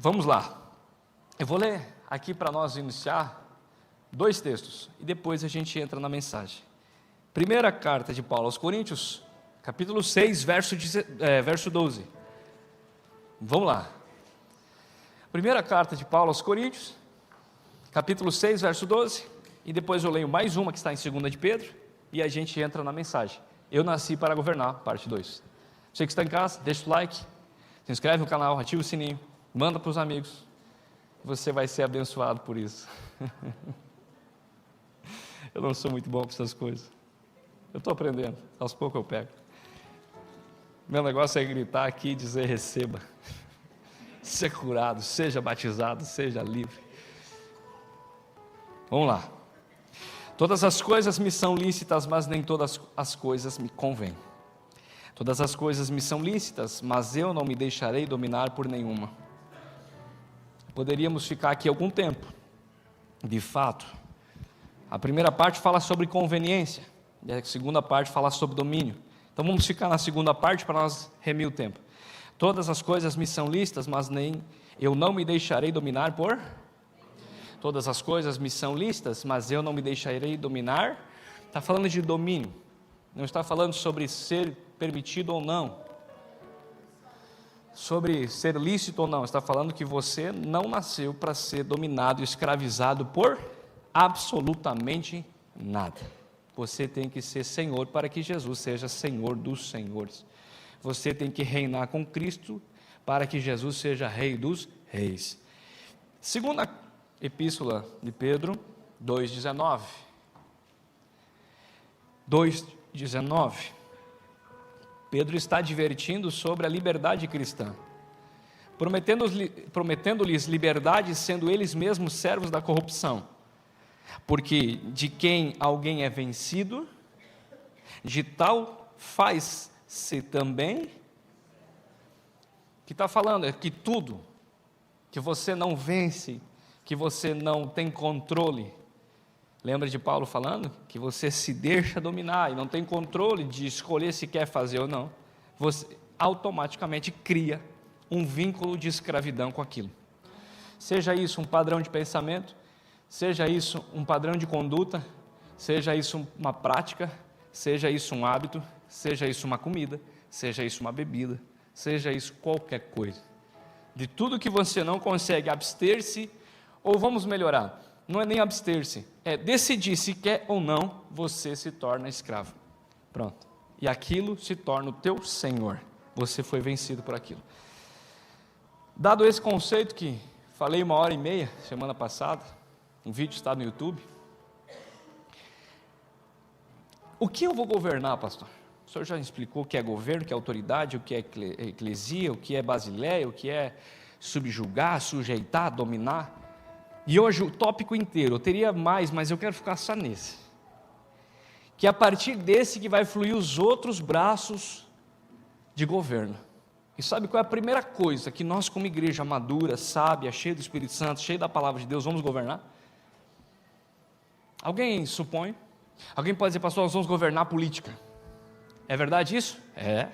Vamos lá. Eu vou ler aqui para nós iniciar 2 textos e depois a gente entra na mensagem. Primeira carta de Paulo aos Coríntios, capítulo 6, verso 12. Vamos lá. Primeira carta de Paulo aos Coríntios, capítulo 6, verso 12, e depois eu leio mais uma que está em 2 de Pedro, e a gente entra na mensagem. Eu nasci para governar, parte 2. Você que está em casa, deixa o like, se inscreve no canal, ativa o sininho, manda para os amigos, você vai ser abençoado por isso. Eu não sou muito bom com essas coisas, eu estou aprendendo, aos poucos eu pego. Meu negócio é gritar aqui e dizer: receba, seja curado, seja batizado, seja livre. Vamos lá. Todas as coisas me são lícitas, mas nem todas as coisas me convêm. Todas as coisas me são lícitas, mas eu não me deixarei dominar por nenhuma. Poderíamos ficar aqui algum tempo. De fato, a primeira parte fala sobre conveniência, e a segunda parte fala sobre domínio. Então vamos ficar na segunda parte para nós remir o tempo. Todas as coisas me são lícitas, mas nem eu não me deixarei dominar por... Todas as coisas me são lícitas, mas eu não me deixarei dominar. Está falando de domínio, não está falando sobre ser permitido ou não, sobre ser lícito ou não, está falando que você não nasceu para ser dominado, escravizado por absolutamente nada. Você tem que ser Senhor para que Jesus seja Senhor dos senhores. Você tem que reinar com Cristo para que Jesus seja Rei dos reis. Segunda Epístola de Pedro, 2,19. 2,19. Pedro está advertindo sobre a liberdade cristã, prometendo-lhes liberdade, sendo eles mesmos servos da corrupção. Porque de quem alguém é vencido, de tal faz-se também. O que está falando é que tudo que você não vence, que você não tem controle. Lembra de Paulo falando? Que você se deixa dominar e não tem controle de escolher se quer fazer ou não. Você automaticamente cria um vínculo de escravidão com aquilo. Seja isso um padrão de pensamento, seja isso um padrão de conduta, seja isso uma prática, seja isso um hábito, seja isso uma comida, seja isso uma bebida, seja isso qualquer coisa. De tudo que você não consegue abster-se, ou vamos melhorar, não é nem abster-se, é decidir se quer ou não, você se torna escravo. Pronto. E aquilo se torna o teu senhor. Você foi vencido por aquilo. Dado esse conceito que falei 1h30 semana passada, um vídeo está no YouTube. O que eu vou governar, pastor? O senhor já explicou o que é governo, o que é autoridade, o que é eclesia, o que é basileia, o que é subjugar, sujeitar, dominar. E hoje o tópico inteiro, eu teria mais, mas eu quero ficar só nesse. Que é a partir desse que vai fluir os outros braços de governo. E sabe qual é a primeira coisa que nós como igreja madura, sábia, cheia do Espírito Santo, cheia da palavra de Deus, vamos governar? Alguém supõe? Alguém pode dizer: pastor, nós vamos governar a política. É verdade isso? É.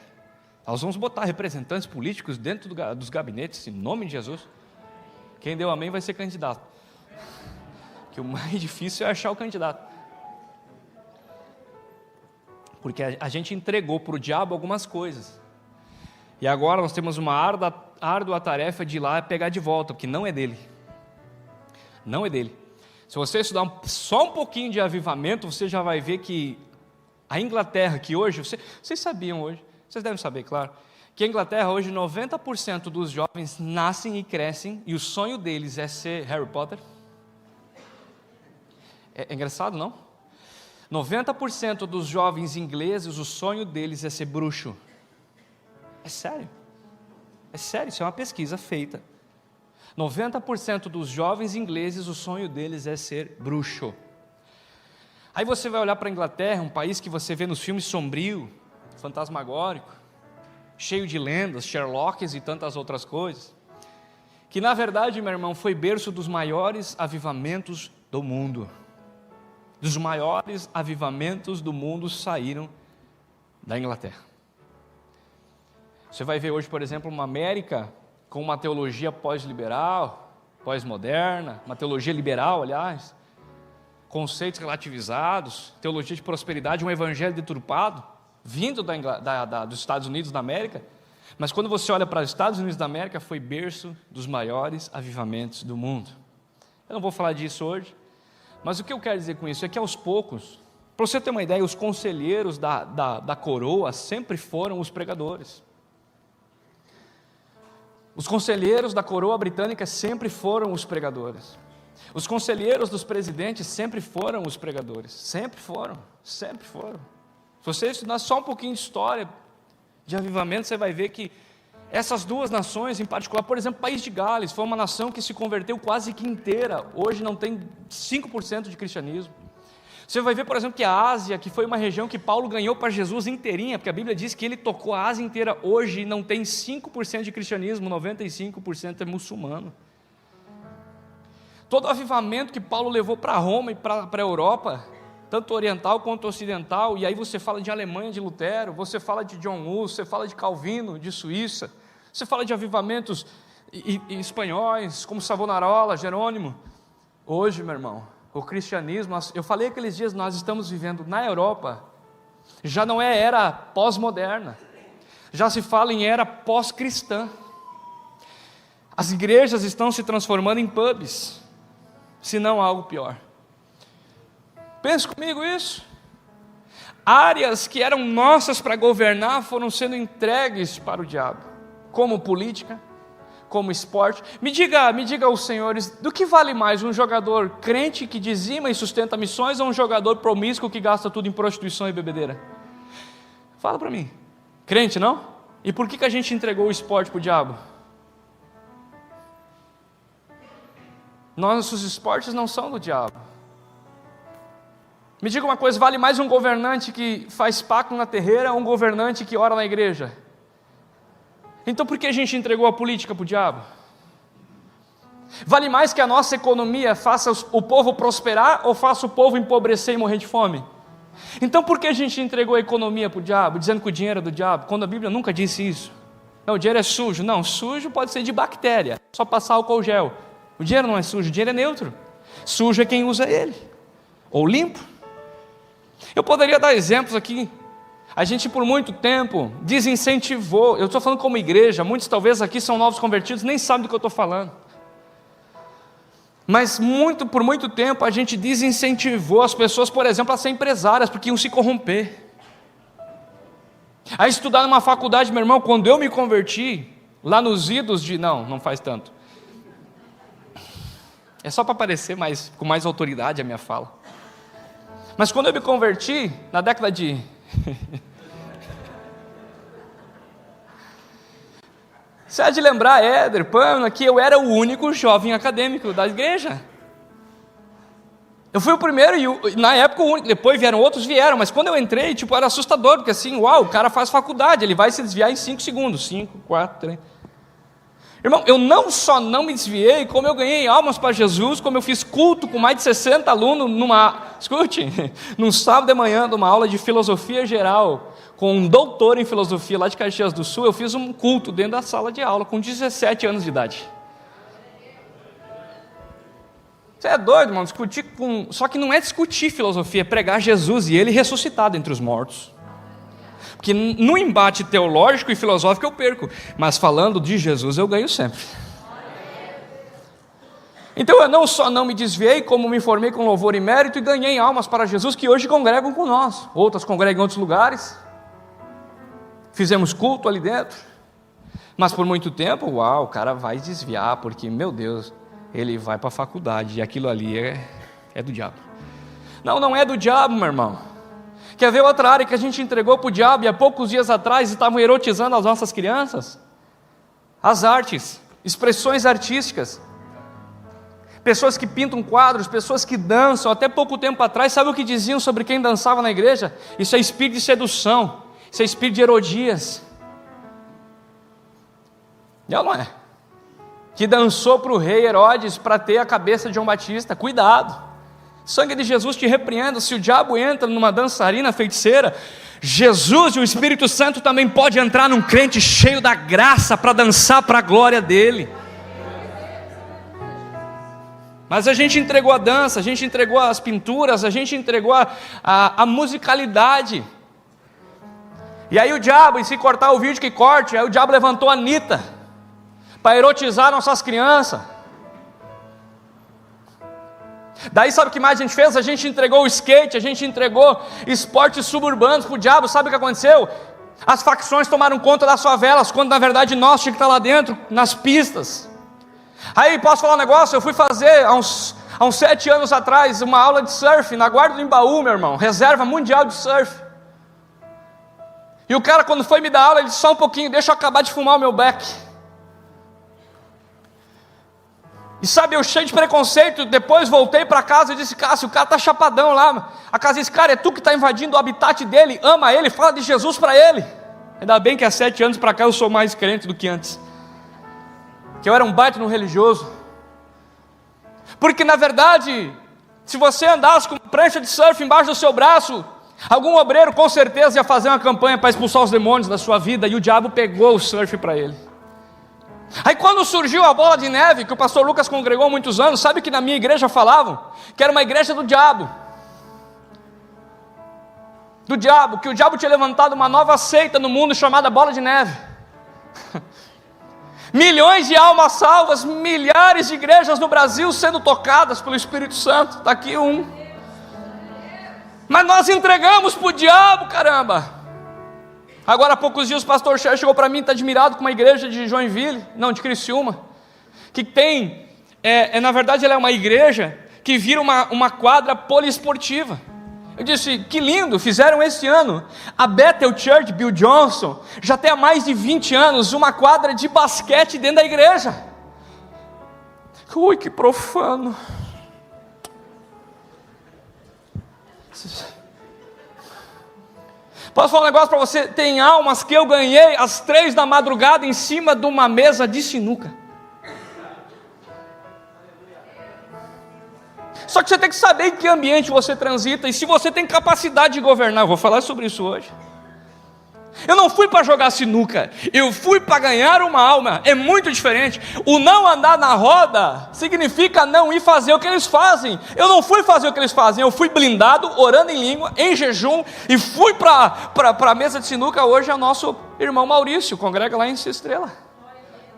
Nós vamos botar representantes políticos dentro dos gabinetes, em nome de Jesus. Quem deu amém vai ser candidato. Que o mais difícil é achar o candidato. Porque a gente entregou para o diabo algumas coisas. E agora nós temos uma árdua tarefa de ir lá pegar de volta, porque não é dele. Não é dele. Se você estudar só um pouquinho de avivamento, você já vai ver que a Inglaterra, que hoje, vocês sabiam hoje, vocês devem saber, claro, que a Inglaterra hoje 90% dos jovens nascem e crescem, e o sonho deles é ser Harry Potter. É engraçado, não? 90% dos jovens ingleses, o sonho deles é ser bruxo. É sério, isso é uma pesquisa feita. 90% dos jovens ingleses, o sonho deles é ser bruxo. Aí você vai olhar para a Inglaterra, um país que você vê nos filmes sombrio, fantasmagórico, cheio de lendas, Sherlocks e tantas outras coisas, que na verdade, meu irmão, foi berço dos maiores avivamentos do mundo. Dos maiores avivamentos do mundo saíram da Inglaterra. Você vai ver hoje, por exemplo, uma América com uma teologia pós-liberal, pós-moderna, uma teologia liberal, aliás, conceitos relativizados, teologia de prosperidade, um evangelho deturpado, vindo dos Estados Unidos da América. Mas quando você olha para os Estados Unidos da América, foi berço dos maiores avivamentos do mundo. Eu não vou falar disso hoje, mas o que eu quero dizer com isso é que aos poucos, para você ter uma ideia, os conselheiros da coroa sempre foram os pregadores. Os conselheiros da coroa britânica sempre foram os pregadores. Os conselheiros dos presidentes sempre foram os pregadores. Sempre foram, sempre foram. Se você estudar só um pouquinho de história de avivamento, você vai ver que essas duas nações em particular, por exemplo, o país de Gales, foi uma nação que se converteu quase que inteira. Hoje não tem 5% de cristianismo. Você vai ver, por exemplo, que a Ásia, que foi uma região que Paulo ganhou para Jesus inteirinha, porque a Bíblia diz que ele tocou a Ásia inteira, hoje não tem 5% de cristianismo, 95% é muçulmano. Todo o avivamento que Paulo levou para Roma e para a Europa, tanto oriental quanto ocidental, e aí você fala de Alemanha, de Lutero, você fala de John Hus, você fala de Calvino, de Suíça, você fala de avivamentos espanhóis, como Savonarola, Jerônimo. Hoje, meu irmão, o cristianismo, eu falei aqueles dias, nós estamos vivendo na Europa, já não é era pós-moderna, já se fala em era pós-cristã. As igrejas estão se transformando em pubs, se não algo pior. Pense comigo isso. Áreas que eram nossas para governar foram sendo entregues para o diabo, como política, como esporte. Me diga os senhores, do que vale mais um jogador crente que dizima e sustenta missões ou um jogador promíscuo que gasta tudo em prostituição e bebedeira? Fala para mim. Crente, não? E por que a gente entregou o esporte para o diabo? Nossos esportes não são do diabo. Me diga uma coisa, vale mais um governante que faz pacto na terreira ou um governante que ora na igreja? Então por que a gente entregou a política para o diabo? Vale mais que a nossa economia faça o povo prosperar ou faça o povo empobrecer e morrer de fome? Então por que a gente entregou a economia para o diabo, dizendo que o dinheiro é do diabo, quando a Bíblia nunca disse isso? Não, o dinheiro é sujo. Não, sujo pode ser de bactéria, só passar álcool gel. O dinheiro não é sujo, o dinheiro é neutro. Sujo é quem usa ele, ou limpo. Eu poderia dar exemplos aqui. A gente por muito tempo desincentivou, eu estou falando como igreja, muitos talvez aqui são novos convertidos, nem sabem do que eu estou falando. Mas por muito tempo a gente desincentivou as pessoas, por exemplo, a ser empresárias, porque iam se corromper. A estudar numa faculdade, meu irmão, quando eu me converti, lá nos idos de... Não faz tanto. É só para parecer com mais autoridade a minha fala. Mas quando eu me converti, na década de... Você há de lembrar, Éder, Pâmela, que eu era o único jovem acadêmico da igreja. Eu fui o primeiro e na época o único, depois outros vieram, mas quando eu entrei, era assustador, porque assim, o cara faz faculdade, ele vai se desviar em 5 segundos, 5, 4, 3... Irmão, eu não só não me desviei, como eu ganhei almas para Jesus, como eu fiz culto com mais de 60 alunos num sábado de manhã, numa aula de filosofia geral, com um doutor em filosofia lá de Caxias do Sul, eu fiz um culto dentro da sala de aula, com 17 anos de idade. Você é doido, irmão, só que não é discutir filosofia, é pregar Jesus e Ele ressuscitado entre os mortos. Porque no embate teológico e filosófico eu perco, mas falando de Jesus eu ganho sempre. Então eu não só não me desviei, como me formei com louvor e mérito e ganhei almas para Jesus que hoje congregam com nós. Outras congregam em outros lugares. Fizemos culto ali dentro. Mas por muito tempo, o cara vai desviar, porque, meu Deus, ele vai para a faculdade e aquilo ali é do diabo. Não é do diabo, meu irmão. Quer ver outra área que a gente entregou para o diabo e há poucos dias atrás estavam erotizando as nossas crianças? As artes, expressões artísticas. Pessoas que pintam quadros, pessoas que dançam. Até pouco tempo atrás, sabe o que diziam sobre quem dançava na igreja? Isso é espírito de sedução, isso é espírito de Herodias. Não é? Que dançou para o rei Herodes para ter a cabeça de João Batista. Cuidado. Sangue de Jesus te repreenda. Se o diabo entra numa dançarina feiticeira, Jesus e o Espírito Santo também pode entrar num crente cheio da graça para dançar para a glória dele. Mas a gente entregou a dança, a gente entregou as pinturas, a gente entregou a musicalidade. E aí o diabo, e se cortar o vídeo que corte, aí o diabo levantou a Anitta para erotizar nossas crianças. Daí sabe o que mais a gente fez? A gente entregou o skate, a gente entregou esportes suburbanos para o diabo. Sabe o que aconteceu? As facções tomaram conta das favelas, quando na verdade nós tínhamos que estar lá dentro, nas pistas. Aí posso falar um negócio? Eu fui fazer há uns 7 anos atrás uma aula de surf na Guarda do Embaú, meu irmão, reserva mundial de surf. E o cara, quando foi me dar aula, ele disse: só um pouquinho, deixa eu acabar de fumar o meu beck. E sabe, eu cheio de preconceito, depois voltei para casa e disse: Cássio, o cara está chapadão lá. A casa disse: cara, é tu que está invadindo o habitat dele, ama ele, fala de Jesus para ele. Ainda bem que há 7 anos para cá eu sou mais crente do que antes, que eu era um baita no religioso. Porque na verdade, se você andasse com prancha de surf embaixo do seu braço, algum obreiro com certeza ia fazer uma campanha para expulsar os demônios da sua vida, e o diabo pegou o surf para ele. Aí quando surgiu a bola de neve, que o pastor Lucas congregou há muitos anos, sabe que na minha igreja falavam? Que era uma igreja do diabo. Do diabo, que o diabo tinha levantado uma nova seita no mundo chamada bola de neve. Milhões de almas salvas, milhares de igrejas no Brasil sendo tocadas pelo Espírito Santo. Está aqui um. Mas nós entregamos para o diabo, caramba. Agora há poucos dias o pastor Cher chegou para mim, está admirado com uma igreja de Joinville, não, de Criciúma, que tem, na verdade ela é uma igreja que vira uma quadra poliesportiva. Eu disse: que lindo, fizeram esse ano. A Bethel Church, Bill Johnson, já tem há mais de 20 anos uma quadra de basquete dentro da igreja. Ui, que profano. Posso falar um negócio para você? Tem almas que eu ganhei às 3 da madrugada em cima de uma mesa de sinuca. Só que você tem que saber em que ambiente você transita e se você tem capacidade de governar. Eu vou falar sobre isso hoje. Eu não fui para jogar sinuca, eu fui para ganhar uma alma. É muito diferente. O não andar na roda significa não ir fazer o que eles fazem. Eu não fui fazer o que eles fazem, eu fui blindado, orando em língua, em jejum, e fui para a mesa de sinuca. Hoje é o nosso irmão Maurício, congrega lá em Estrela.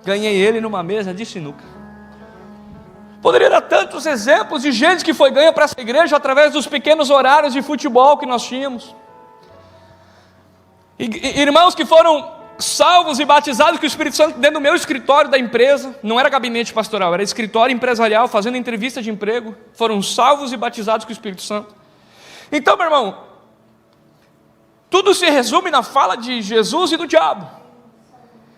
Ganhei ele numa mesa de sinuca. Poderia dar tantos exemplos de gente que foi ganha para essa igreja através dos pequenos horários de futebol que nós tínhamos. Irmãos que foram salvos e batizados com o Espírito Santo dentro do meu escritório da empresa. Não era gabinete pastoral, era escritório empresarial, fazendo entrevista de emprego. Foram salvos e batizados com o Espírito Santo. Então, meu irmão, tudo se resume na fala de Jesus e do diabo.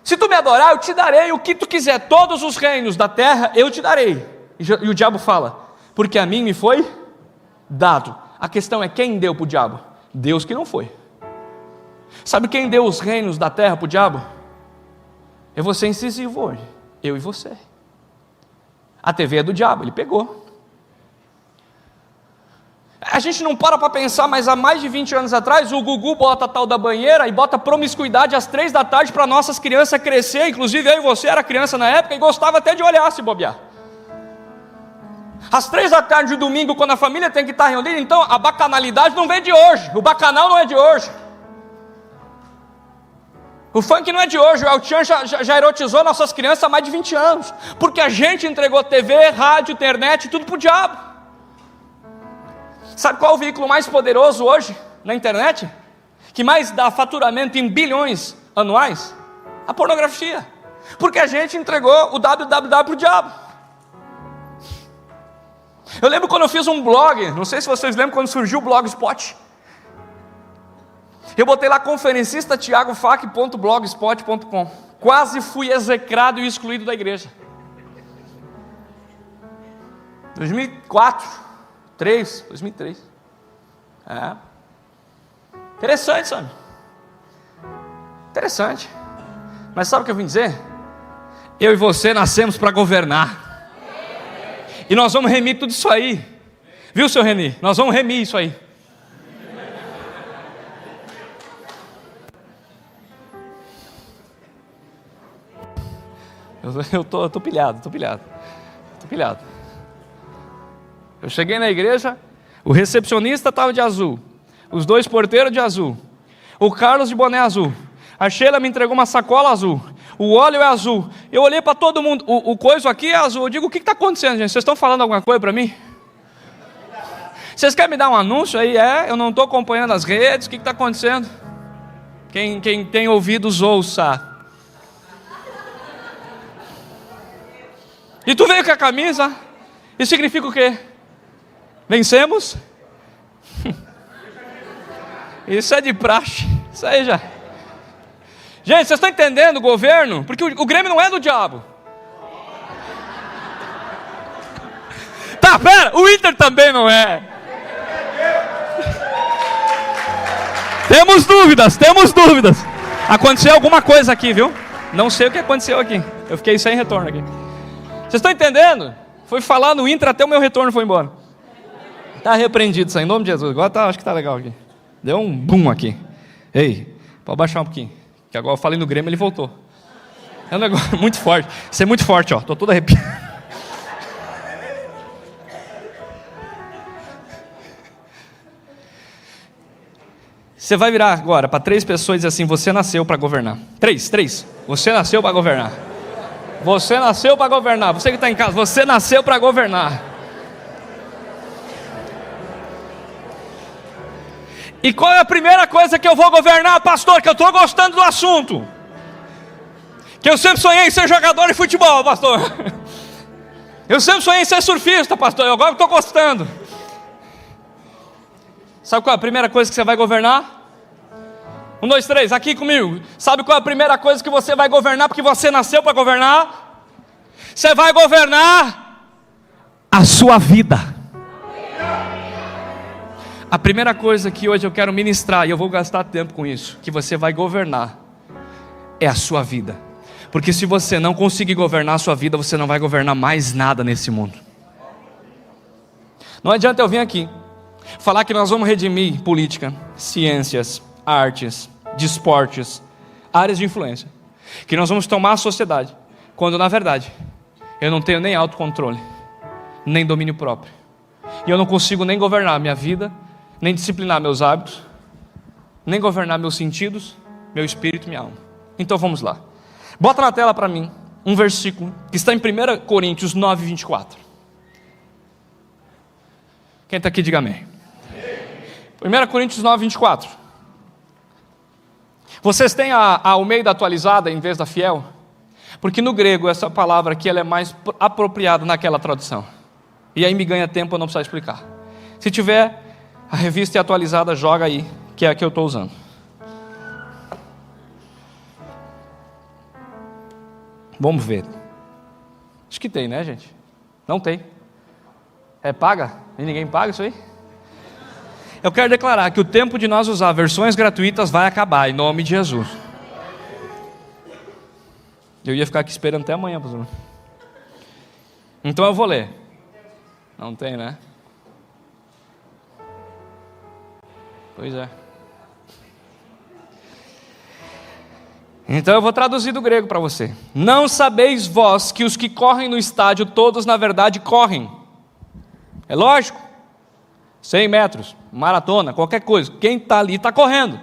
Se tu me adorar, eu te darei o que tu quiser. Todos os reinos da terra eu te darei. E o diabo fala: porque a mim me foi dado. A questão é quem deu para o diabo? Deus que não foi. Sabe quem deu os reinos da terra para o diabo? É você incisivo hoje, eu e você. A TV é do diabo, ele pegou. A gente não para pensar, mas há mais de 20 anos atrás, o Gugu bota a tal da banheira e bota promiscuidade às 3 da tarde para nossas crianças crescer. Inclusive eu e você era criança na época e gostava até de olhar se bobear. Às 3 da tarde de domingo, quando a família tem que estar reunida, então a bacanalidade não vem de hoje, o bacanal não é de hoje. O funk não é de hoje, o El Chan já erotizou nossas crianças há mais de 20 anos, porque a gente entregou TV, rádio, internet, tudo para o diabo. Sabe qual é o veículo mais poderoso hoje na internet? Que mais dá faturamento em bilhões anuais? A pornografia. Porque a gente entregou o www para o diabo. Eu lembro quando eu fiz um blog, não sei se vocês lembram quando surgiu o Blogspot. Eu botei lá conferencista.tiagofac.blogspot.com. Quase fui execrado e excluído da igreja. 2004, 2003. Interessante, sabe? Interessante. Mas sabe o que eu vim dizer? Eu e você nascemos para governar. E nós vamos remir tudo isso aí. Viu, seu Reni? Nós vamos remir isso aí. Eu tô pilhado. Eu cheguei na igreja, o recepcionista estava de azul, os 2 porteiros de azul, o Carlos de boné azul, a Sheila me entregou uma sacola azul, o óleo é azul. Eu olhei para todo mundo, o coiso aqui é azul. Eu digo, o que está acontecendo, gente? Vocês estão falando alguma coisa para mim? Vocês querem me dar um anúncio aí? Eu não estou acompanhando as redes, o que está acontecendo? Quem tem ouvidos, ouça. E tu veio com a camisa, isso significa o quê? Vencemos? Isso é de praxe, isso aí já. Gente, vocês estão entendendo o governo? Porque o Grêmio não é do diabo. Tá, pera, o Inter também não é. Temos dúvidas. Aconteceu alguma coisa aqui, viu? Não sei o que aconteceu aqui. Eu fiquei sem retorno aqui. Vocês estão entendendo? Foi falar no Inter, até o meu retorno foi embora. Está repreendido isso aí, em nome de Jesus. Agora acho que está legal aqui. Deu um boom aqui. Ei, pode baixar um pouquinho. Que agora eu falei no Grêmio, ele voltou. É um negócio muito forte. Isso é muito forte, ó. Estou todo arrepiado. Você vai virar agora para 3 pessoas e dizer assim: você nasceu para governar. 3. Você nasceu para governar. Você nasceu para governar. Você que está em casa, você nasceu para governar. E qual é a primeira coisa que eu vou governar, pastor? Que eu estou gostando do assunto. Que eu sempre sonhei em ser jogador de futebol, pastor. Eu sempre sonhei em ser surfista, pastor. Eu agora estou gostando. Sabe qual é a primeira coisa que você vai governar? 1, 2, 3, aqui comigo. Sabe qual é a primeira coisa que você vai governar, porque você nasceu para governar? Você vai governar a sua vida. A primeira coisa que hoje eu quero ministrar, e eu vou gastar tempo com isso, que você vai governar, é a sua vida. Porque se você não conseguir governar a sua vida, você não vai governar mais nada nesse mundo. Não adianta eu vir aqui falar que nós vamos redimir política, ciências, artes, desportos, áreas de influência, que nós vamos tomar a sociedade, quando na verdade eu não tenho nem autocontrole, nem domínio próprio, e eu não consigo nem governar a minha vida, nem disciplinar meus hábitos, nem governar meus sentidos, meu espírito e minha alma. Então vamos lá. Bota na tela para mim um versículo que está em 1 Coríntios 9, 24. Quem está aqui, diga amém. 1 Coríntios 9, 24. Vocês têm a Almeida atualizada em vez da Fiel? Porque no grego essa palavra aqui ela é mais apropriada naquela tradução. E aí me ganha tempo eu não precisar explicar. Se tiver a revista atualizada, joga aí, que é a que eu estou usando. Vamos ver. Acho que tem, né, gente? Não tem. É paga? E ninguém paga isso aí? Eu quero declarar que o tempo de nós usar versões gratuitas vai acabar, em nome de Jesus. Eu ia ficar aqui esperando até amanhã, pastor. Então eu vou ler. Não tem, né? Pois é. Então eu vou traduzir do grego para você. Não sabeis vós que os que correm no estádio, todos na verdade correm. É lógico. 100 metros, maratona, qualquer coisa. Quem está ali está correndo.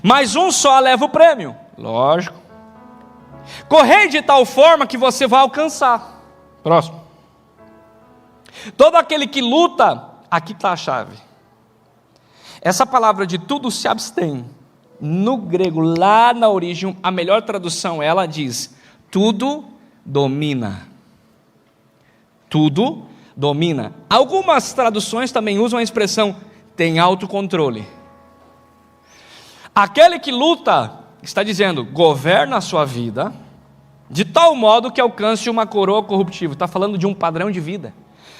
Mas um só leva o prêmio. Lógico. Correi de tal forma que você vai alcançar. Próximo. Todo aquele que luta, aqui está a chave. Essa palavra de tudo se abstém. No grego, lá na origem, a melhor tradução, ela diz, tudo domina. Tudo domina. Algumas traduções também usam a expressão, tem autocontrole. Aquele que luta, está dizendo, governa a sua vida, de tal modo que alcance uma coroa corruptível. Está falando de um padrão de vida.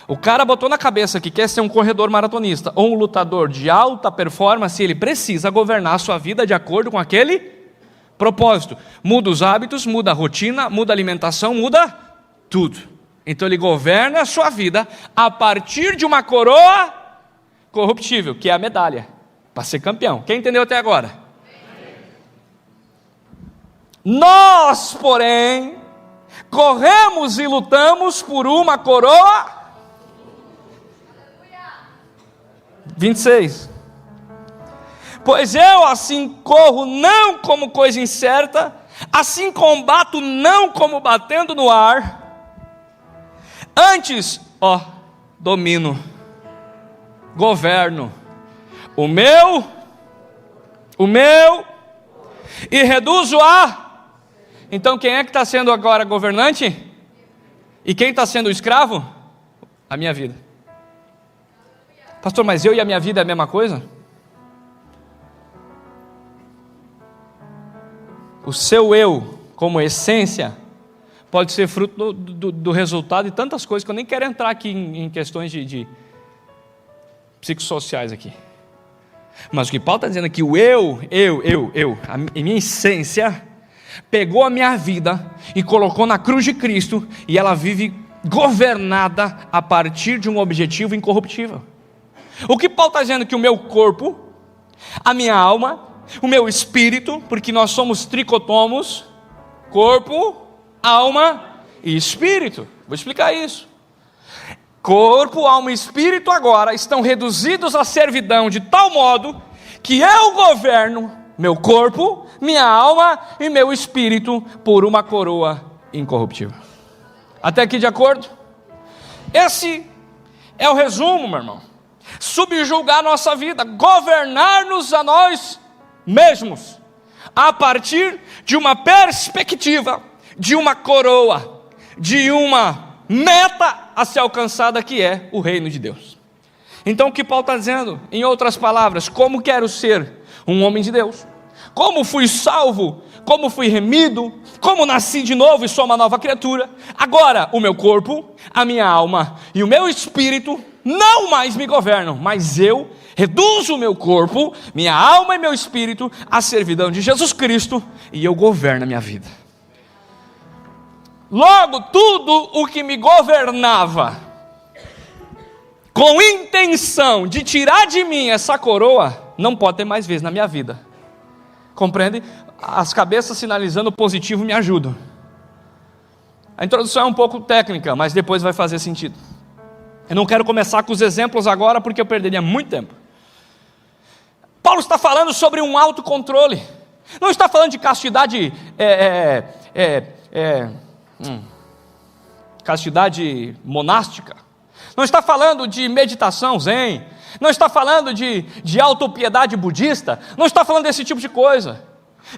O cara botou na cabeça que quer ser um corredor maratonista ou um lutador de alta performance, ele precisa governar a sua vida de acordo com aquele propósito. Muda os hábitos, muda a rotina, muda a alimentação, muda tudo. Então ele governa a sua vida a partir de uma coroa corruptível, que é a medalha, para ser campeão. Quem entendeu até agora? Nós, porém, corremos e lutamos por uma coroa. 26. Pois eu assim corro não como coisa incerta, assim combato não como batendo no ar. Antes, domino, governo o meu, e reduzo a. Então quem é que está sendo agora governante? E quem está sendo escravo? A minha vida. Pastor, mas eu e a minha vida é a mesma coisa? O seu eu, como essência, pode ser fruto do resultado de tantas coisas que eu nem quero entrar aqui em questões de psicossociais aqui. Mas o que Paulo está dizendo é que o a minha essência, pegou a minha vida e colocou na cruz de Cristo, e ela vive governada a partir de um objetivo incorruptível. O que Paulo está dizendo é que o meu corpo, a minha alma, o meu espírito, porque nós somos tricotomos, corpo, alma e espírito. Vou explicar isso. Corpo, alma e espírito agora estão reduzidos à servidão de tal modo que eu governo meu corpo, minha alma e meu espírito por uma coroa incorruptível. Até aqui de acordo? Esse é o resumo, meu irmão. Subjugar nossa vida, governar-nos a nós mesmos, a partir de uma perspectiva, de uma coroa, de uma meta a ser alcançada, que é o reino de Deus. Então o que Paulo está dizendo, em outras palavras, como quero ser um homem de Deus, como fui salvo, como fui remido, como nasci de novo e sou uma nova criatura, agora o meu corpo, a minha alma e o meu espírito não mais me governam, mas eu reduzo o meu corpo, minha alma e meu espírito à servidão de Jesus Cristo, e eu governo a minha vida. Logo, tudo o que me governava, com intenção de tirar de mim essa coroa, não pode ter mais vez na minha vida. Compreende? As cabeças sinalizando positivo me ajudam. A introdução é um pouco técnica, mas depois vai fazer sentido. Eu não quero começar com os exemplos agora, porque eu perderia muito tempo. Paulo está falando sobre um autocontrole. Não está falando de castidade, castidade monástica. Não está falando de meditação zen. Não está falando de autopiedade budista. Não está falando desse tipo de coisa.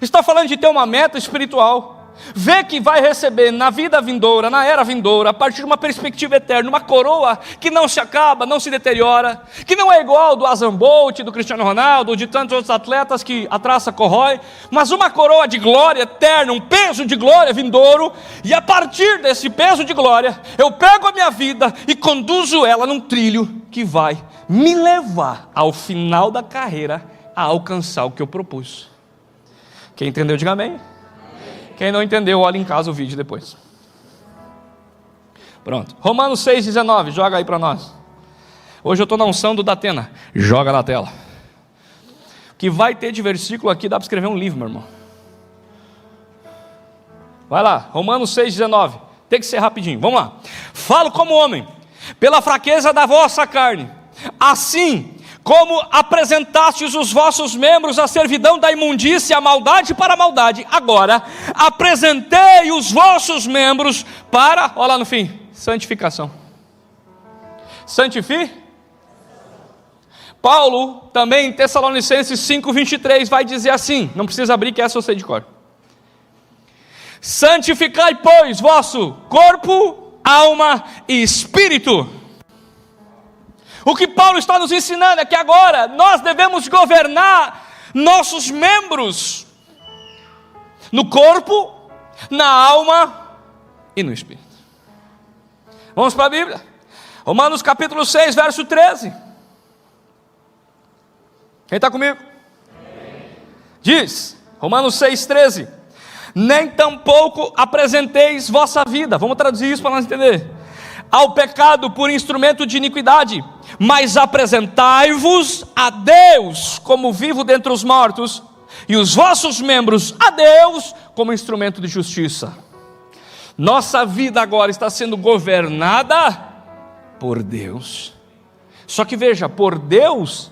Está falando de ter uma meta espiritual. Ver que vai receber na vida vindoura, na era vindoura, a partir de uma perspectiva eterna, uma coroa que não se acaba, não se deteriora, que não é igual do Usain Bolt, do Cristiano Ronaldo, de tantos outros atletas que a traça corrói, mas uma coroa de glória eterna, um peso de glória vindouro, e a partir desse peso de glória, eu pego a minha vida e conduzo ela num trilho que vai me levar ao final da carreira a alcançar o que eu propus. Quem entendeu, diga amém. Quem não entendeu, olha em casa o vídeo depois. Pronto. Romanos 6,19, joga aí para nós. Hoje eu estou na unção do Datena. Joga na tela. O que vai ter de versículo aqui, dá para escrever um livro, meu irmão. Vai lá, Romanos 6,19. Tem que ser rapidinho, vamos lá. Falo como homem, pela fraqueza da vossa carne. Assim como apresentastes os vossos membros à servidão da imundícia, a maldade para a maldade, agora apresentei os vossos membros para, olha lá no fim, santificação. Paulo, também em Tessalonicenses 5,23, vai dizer assim, não precisa abrir que essa eu sei de cor. Santificai, pois, vosso corpo, alma e espírito. O que Paulo está nos ensinando é que agora nós devemos governar nossos membros no corpo, na alma e no espírito. Vamos para a Bíblia. Romanos capítulo 6, verso 13. Quem está comigo? Diz, Romanos 6, 13. Nem tampouco apresenteis vossa vida. Vamos traduzir isso para nós entender. ao pecado por instrumento de iniquidade, mas apresentai-vos a Deus como vivo dentre os mortos, e os vossos membros a Deus como instrumento de justiça. Nossa vida agora está sendo governada por Deus. Só que veja, por Deus,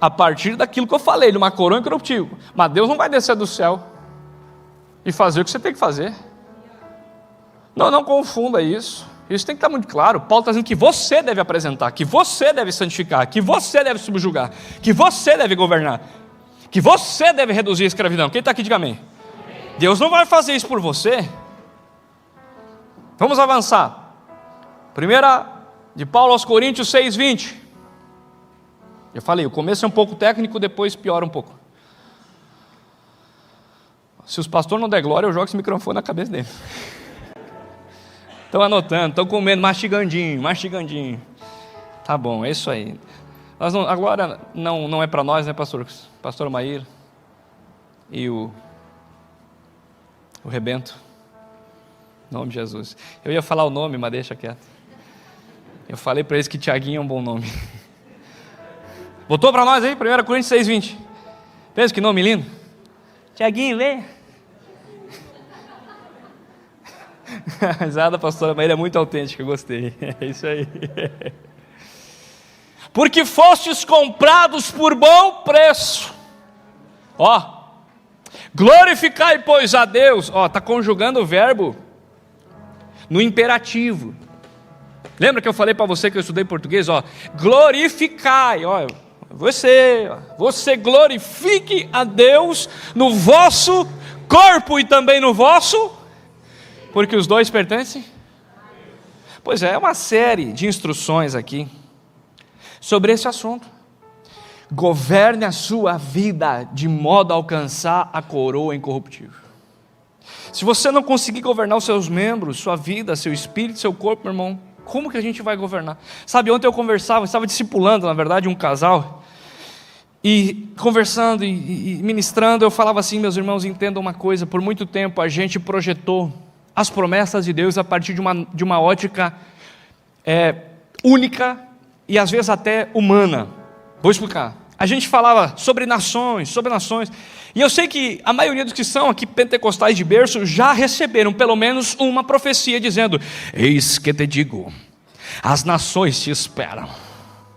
a partir daquilo que eu falei, numa coroa incorruptível. Mas Deus não vai descer do céu e fazer o que você tem que fazer. Não confunda isso. Isso tem que estar muito claro. Paulo está dizendo que você deve apresentar, que você deve santificar, que você deve subjugar, que você deve governar, que você deve reduzir a escravidão. Quem está aqui, diga amém. Deus não vai fazer isso por você. Vamos avançar. Primeira de Paulo aos Coríntios 6:20. Eu falei, o começo é um pouco técnico, depois piora um pouco. Se os pastores não der glória, eu jogo esse microfone na cabeça dele. Estão anotando, estão comendo, mastigandinho. Tá bom, é isso aí. Agora não é para nós, né, pastor Maíra e o Rebento. Em nome de Jesus. Eu ia falar o nome, mas deixa quieto. Eu falei para eles que Tiaguinho é um bom nome. Botou para nós aí, 1 Coríntios 6:20. Pensa que nome lindo. Tiaguinho, vem. A risada da pastora Maíra é muito autêntica, eu gostei. É isso aí. Porque fostes comprados por bom preço. Glorificai, pois, a Deus. Está conjugando o verbo no imperativo. Lembra que eu falei para você que eu estudei português? Glorificai. Você glorifique a Deus no vosso corpo e também no vosso, porque os dois pertencem. Pois é uma série de instruções aqui sobre esse assunto. Governe a sua vida de modo a alcançar a coroa incorruptível. Se você não conseguir governar os seus membros, sua vida, seu espírito, seu corpo, meu irmão, como que a gente vai governar? Sabe, ontem eu estava discipulando, na verdade, um casal, e conversando e ministrando, eu falava assim, meus irmãos, entendam uma coisa, por muito tempo a gente projetou as promessas de Deus a partir de uma ótica única e às vezes até humana. Vou explicar. A gente falava sobre nações, e eu sei que a maioria dos que são aqui pentecostais de berço já receberam pelo menos uma profecia dizendo: eis que te digo, as nações te esperam.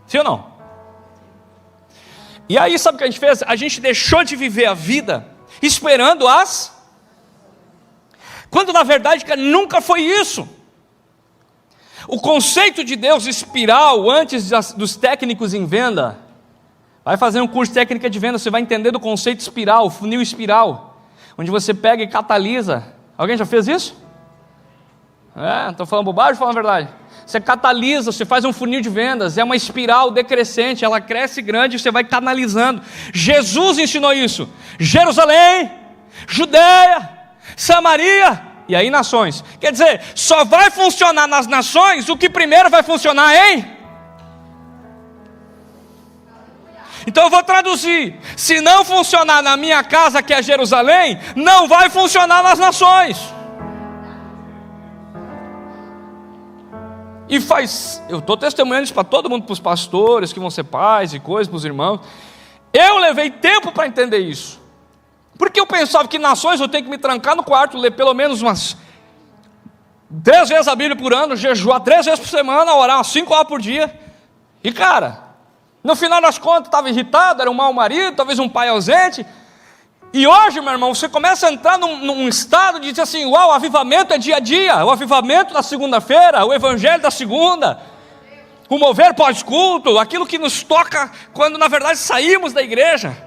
Sim ou não? E aí sabe o que a gente fez? A gente deixou de viver a vida esperando quando na verdade nunca foi isso. O conceito de Deus espiral, antes dos técnicos em venda, vai fazer um curso de técnica de venda, você vai entender do conceito espiral, funil espiral, onde você pega e catalisa. Alguém já fez isso? Estou falando bobagem ou falando a verdade? Você catalisa, você faz um funil de vendas, é uma espiral decrescente, ela cresce grande e você vai canalizando. Jesus ensinou isso. Jerusalém, Judeia, Samaria, e aí nações. Quer dizer, só vai funcionar nas nações o que primeiro vai funcionar em... Então eu vou traduzir: se não funcionar na minha casa, que é Jerusalém, não vai funcionar nas nações. Eu estou testemunhando isso para todo mundo, para os pastores que vão ser pais e coisas, para os irmãos. Eu levei tempo para entender isso, porque eu pensava que nações eu tenho que me trancar no quarto, ler pelo menos umas 3 vezes a Bíblia por ano, jejuar 3 vezes por semana, orar umas 5 horas por dia. E cara, no final das contas estava irritado, era um mau marido, talvez um pai ausente. E hoje, meu irmão, você começa a entrar num estado de dizer assim: uau, o avivamento é dia a dia, o avivamento da segunda-feira, o evangelho da segunda, o mover pós-culto, aquilo que nos toca quando na verdade saímos da igreja.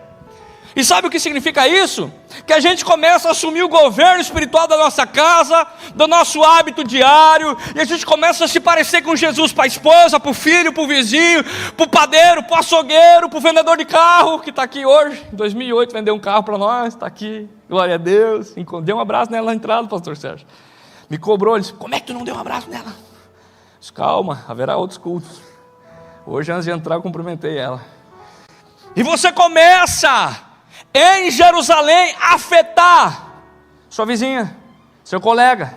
E sabe o que significa isso? Que a gente começa a assumir o governo espiritual da nossa casa, do nosso hábito diário, e a gente começa a se parecer com Jesus para a esposa, para o filho, para o vizinho, para o padeiro, para o açougueiro, para o vendedor de carro, que está aqui hoje, em 2008 vendeu um carro para nós, está aqui, glória a Deus. Dei um abraço nela na entrada, pastor Sérgio. Me cobrou, ele disse: como é que tu não deu um abraço nela? Eu disse: calma, haverá outros cultos. Hoje, antes de entrar, eu cumprimentei ela. E você começa em Jerusalém afetar sua vizinha, seu colega,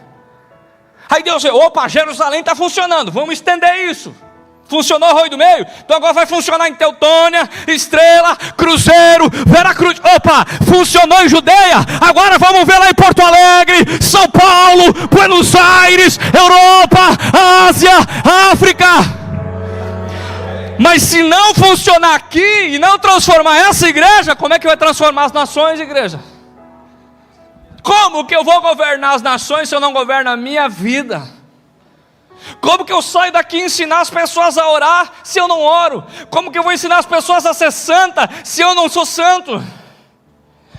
Aí Deus, opa, Jerusalém está funcionando, vamos estender isso. Funcionou Arroio do Meio? Então agora vai funcionar em Teutônia, Estrela, Cruzeiro, Veracruz. Opa, funcionou em Judeia, agora vamos ver lá em Porto Alegre, São Paulo, Buenos Aires, Europa, Ásia, África. Mas se não funcionar aqui e não transformar essa igreja, como é que vai transformar as nações, igreja? Como que eu vou governar as nações se eu não governo a minha vida? Como que eu saio daqui e ensinar as pessoas a orar se eu não oro? Como que eu vou ensinar as pessoas a ser santa se eu não sou santo?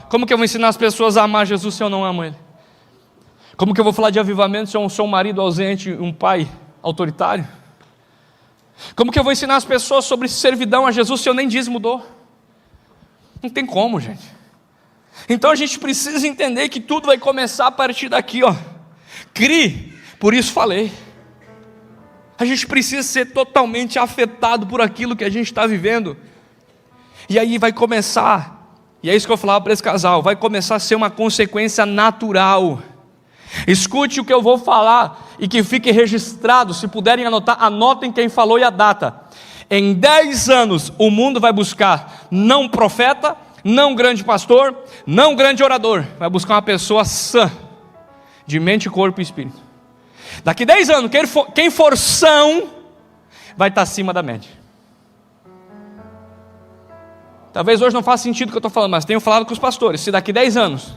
Como que eu vou ensinar as pessoas a amar Jesus se eu não amo Ele? Como que eu vou falar de avivamento se eu sou um marido ausente, um pai autoritário? Como que eu vou ensinar as pessoas sobre servidão a Jesus se eu nem dízimo dou? Não tem como, gente. Então a gente precisa entender que tudo vai começar a partir daqui, ó. Crie, por isso falei. A gente precisa ser totalmente afetado por aquilo que a gente está vivendo. E aí vai começar, e é isso que eu falava para esse casal, vai começar a ser uma consequência natural. Escute o que eu vou falar e que fique registrado. Se puderem anotar, anotem quem falou e a data. Em 10 anos o mundo vai buscar não profeta, não grande pastor, não grande orador. Vai buscar uma pessoa sã, de mente, corpo e espírito. Daqui 10 anos, quem for são, vai estar acima da média. Talvez hoje não faça sentido o que eu estou falando, mas tenho falado com os pastores. Se daqui 10 anos,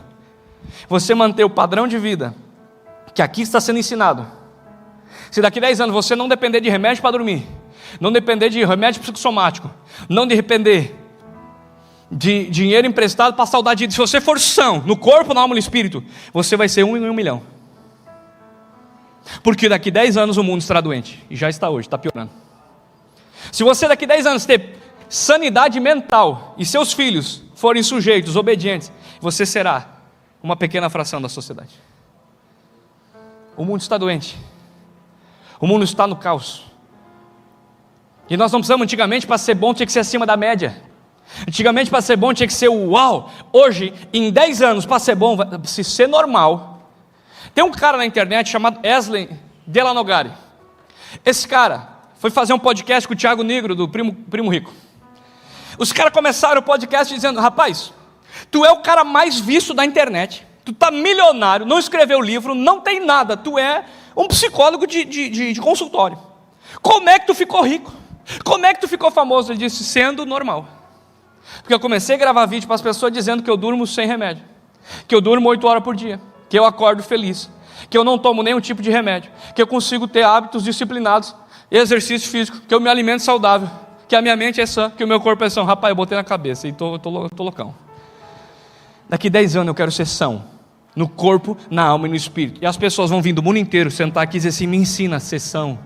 você manter o padrão de vida que aqui está sendo ensinado, se daqui 10 anos você não depender de remédio para dormir, não depender de remédio psicossomático, não depender de dinheiro emprestado para saudade, se você for são, no corpo, na alma e no espírito, você vai ser 1 em 1 milhão. Porque daqui 10 anos o mundo estará doente, e já está hoje, está piorando. Se você daqui 10 anos ter sanidade mental, e seus filhos forem sujeitos, obedientes, você será uma pequena fração da sociedade. O mundo está doente, o mundo está no caos, e nós não precisamos, antigamente para ser bom tinha que ser acima da média, antigamente para ser bom tinha que ser uau, hoje em 10 anos para ser bom, se ser normal. Tem um cara na internet chamado Wesley Delanogari. Esse cara foi fazer um podcast com o Thiago Negro, do Primo Rico. Os caras começaram o podcast dizendo: rapaz, tu é o cara mais visto da internet, tu tá milionário, não escreveu livro, não tem nada, tu é um psicólogo de consultório. Como é que tu ficou rico? Como é que tu ficou famoso? Ele disse: sendo normal. Porque eu comecei a gravar vídeo para as pessoas dizendo que eu durmo sem remédio, que eu durmo 8 horas por dia, que eu acordo feliz, que eu não tomo nenhum tipo de remédio, que eu consigo ter hábitos disciplinados, exercício físico, que eu me alimento saudável, que a minha mente é sã, que o meu corpo é são. Rapaz, eu botei na cabeça e tô loucão. Daqui 10 anos eu quero ser são, no corpo, na alma e no espírito. E as pessoas vão vir do mundo inteiro sentar aqui e dizer assim: me ensina a ser são,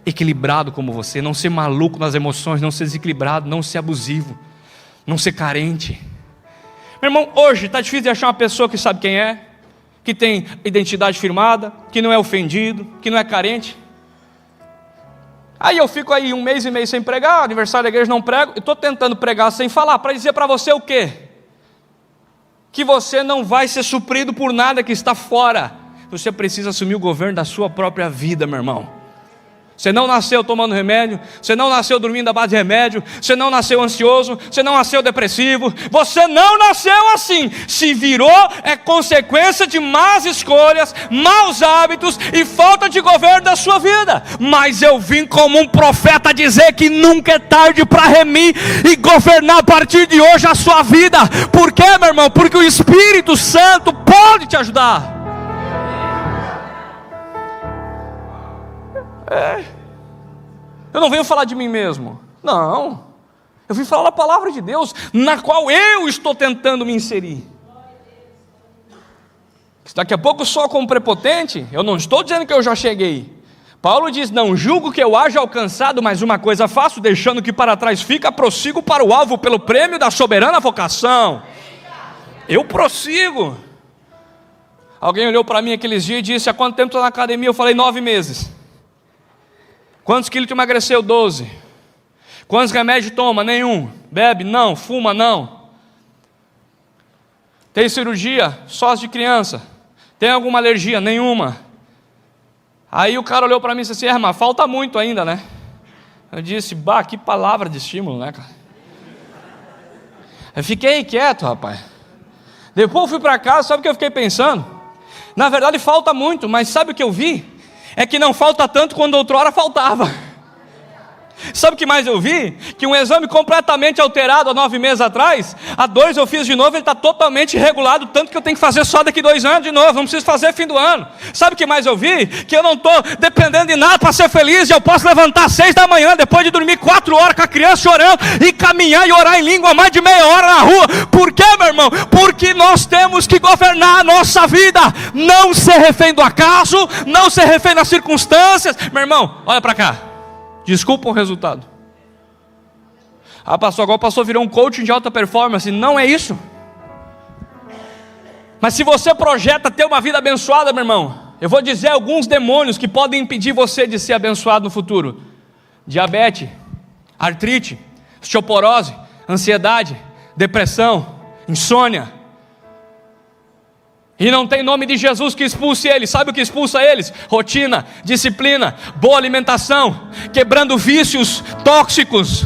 equilibrado como você, não ser maluco nas emoções, não ser desequilibrado, não ser abusivo, não ser carente. Meu irmão, hoje está difícil de achar uma pessoa que sabe quem é, que tem identidade firmada, que não é ofendido, que não é carente. Aí eu fico aí 1 mês e meio sem pregar, aniversário da igreja não prego, e estou tentando pregar sem falar, para dizer para você o quê? Que você não vai ser suprido por nada que está fora. Você precisa assumir o governo da sua própria vida, meu irmão. Você não nasceu tomando remédio, você não nasceu dormindo à base de remédio, você não nasceu ansioso, você não nasceu depressivo, você não nasceu assim. Se virou, é consequência de más escolhas, maus hábitos e falta de governo da sua vida. Mas eu vim como um profeta dizer que nunca é tarde para remir e governar a partir de hoje a sua vida. Por quê, meu irmão? Porque o Espírito Santo pode te ajudar. Eu não venho falar de mim mesmo, não, eu vim falar da palavra de Deus, na qual eu estou tentando me inserir. Daqui a pouco só como prepotente, eu não estou dizendo que eu já cheguei. Paulo diz: não julgo que eu haja alcançado, mas uma coisa faço, deixando que para trás fica, prossigo para o alvo, pelo prêmio da soberana vocação. Eu prossigo. Alguém olhou para mim aqueles dias e disse: há quanto tempo estou na academia? Eu falei: 9 meses. Quantos quilos tu emagreceu? 12. Quantos remédios toma? Nenhum. Bebe? Não. Fuma? Não. Tem cirurgia? Só as de criança. Tem alguma alergia? Nenhuma. Aí o cara olhou para mim e disse assim: mas falta muito ainda, né? Eu disse: bah, que palavra de estímulo, né, cara? Eu fiquei quieto, rapaz. Depois eu fui para casa, sabe o que eu fiquei pensando? Na verdade falta muito, mas sabe o que eu vi? É que não falta tanto quando outrora faltava. Sabe o que mais eu vi? Que um exame completamente alterado há 9 meses atrás, há 2 eu fiz de novo, ele está totalmente regulado, tanto que eu tenho que fazer só daqui 2 anos de novo, não preciso fazer fim do ano. Sabe o que mais eu vi? Que eu não estou dependendo de nada para ser feliz, eu posso levantar às 6 da manhã, depois de dormir 4 horas com a criança chorando, e caminhar e orar em língua mais de meia hora na rua. Por quê, meu irmão? Porque nós temos que governar a nossa vida, não ser refém do acaso, não ser refém das circunstâncias. Meu irmão, olha para cá. Desculpa o resultado. Pastor, agora o pastor virou um coaching de alta performance. Não é isso. Mas se você projeta ter uma vida abençoada, meu irmão, eu vou dizer alguns demônios que podem impedir você de ser abençoado no futuro: diabetes, artrite, osteoporose, ansiedade, depressão, insônia. E não tem nome de Jesus que expulse eles. Sabe o que expulsa eles? Rotina, disciplina, boa alimentação, quebrando vícios tóxicos,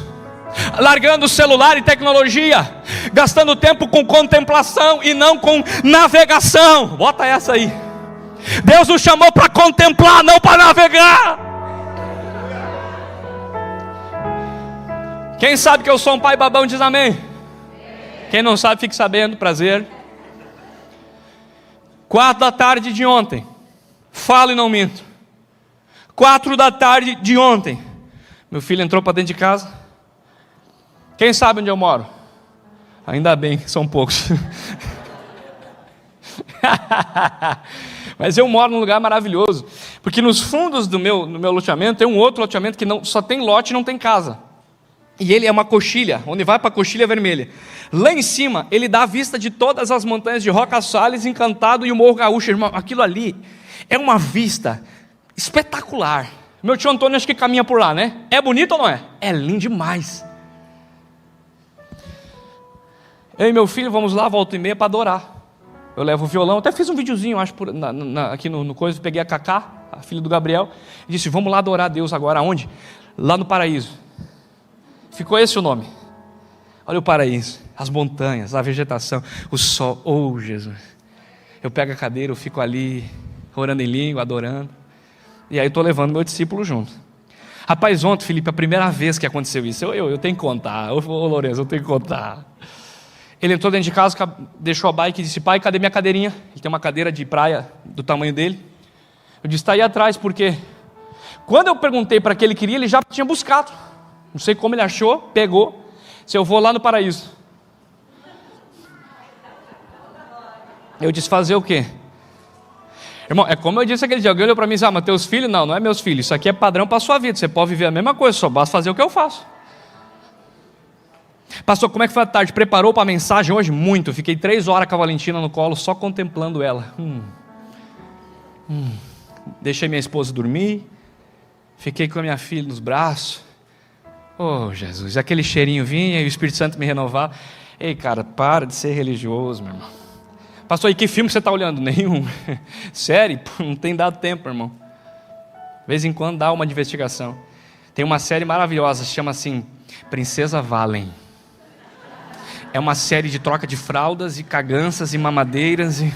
largando o celular e tecnologia, gastando tempo com contemplação e não com navegação. Bota essa aí. Deus nos chamou para contemplar, não para navegar. Quem sabe que eu sou um pai babão diz amém. Quem não sabe, fique sabendo, prazer. 4 da tarde de ontem, falo e não minto, 4 da tarde de ontem, meu filho entrou para dentro de casa. Quem sabe onde eu moro? Ainda bem, são poucos. Mas eu moro num lugar maravilhoso, porque nos fundos do meu loteamento tem um outro loteamento que não, só tem lote e não tem casa. E ele é uma coxilha, onde vai para a coxilha vermelha. Lá em cima, ele dá a vista de todas as montanhas de Roca Salles, Encantado e o Morro Gaúcho. Irmão, aquilo ali é uma vista espetacular. Meu tio Antônio acho que caminha por lá, né? É bonito ou não é? É lindo demais. Eu e meu filho vamos lá, volta e meia, para adorar. Eu levo o violão, até fiz um videozinho, acho, aqui no coisa, peguei a Cacá, a filha do Gabriel, e disse: vamos lá adorar a Deus agora. Aonde? Lá no paraíso. Ficou esse o nome. Olha o paraíso, as montanhas, a vegetação, o sol. Oh, Jesus. Eu pego a cadeira, eu fico ali, orando em língua, adorando. E aí estou levando meu discípulo junto. Rapaz, ontem, Felipe, a primeira vez que aconteceu isso, eu tenho que contar. Ô, Lourenço, eu tenho que contar. Ele entrou dentro de casa, deixou a bike e disse: pai, cadê minha cadeirinha? Ele tem uma cadeira de praia do tamanho dele. Eu disse: está aí atrás, porque quando eu perguntei para que ele queria, ele já tinha buscado. Não sei como ele achou, pegou. Se eu vou lá no paraíso. Eu disse: fazer o quê? Irmão, é como eu disse aquele dia. Alguém olhou para mim e disse: mas teus filhos? Não é meus filhos. Isso aqui é padrão para a sua vida. Você pode viver a mesma coisa, só basta fazer o que eu faço. Pastor, como é que foi a tarde? Preparou para a mensagem hoje? Muito. Fiquei 3 horas com a Valentina no colo, só contemplando ela. Deixei minha esposa dormir. Fiquei com a minha filha nos braços. Oh, Jesus, aquele cheirinho vinha e o Espírito Santo me renovava. Ei, cara, para de ser religioso, meu irmão. Pastor, e que filme você está olhando? Nenhum. Série? Não tem dado tempo, irmão. De vez em quando dá uma de investigação. Tem uma série maravilhosa, se chama assim, Princesa Valen. É uma série de troca de fraldas e caganças e mamadeiras e...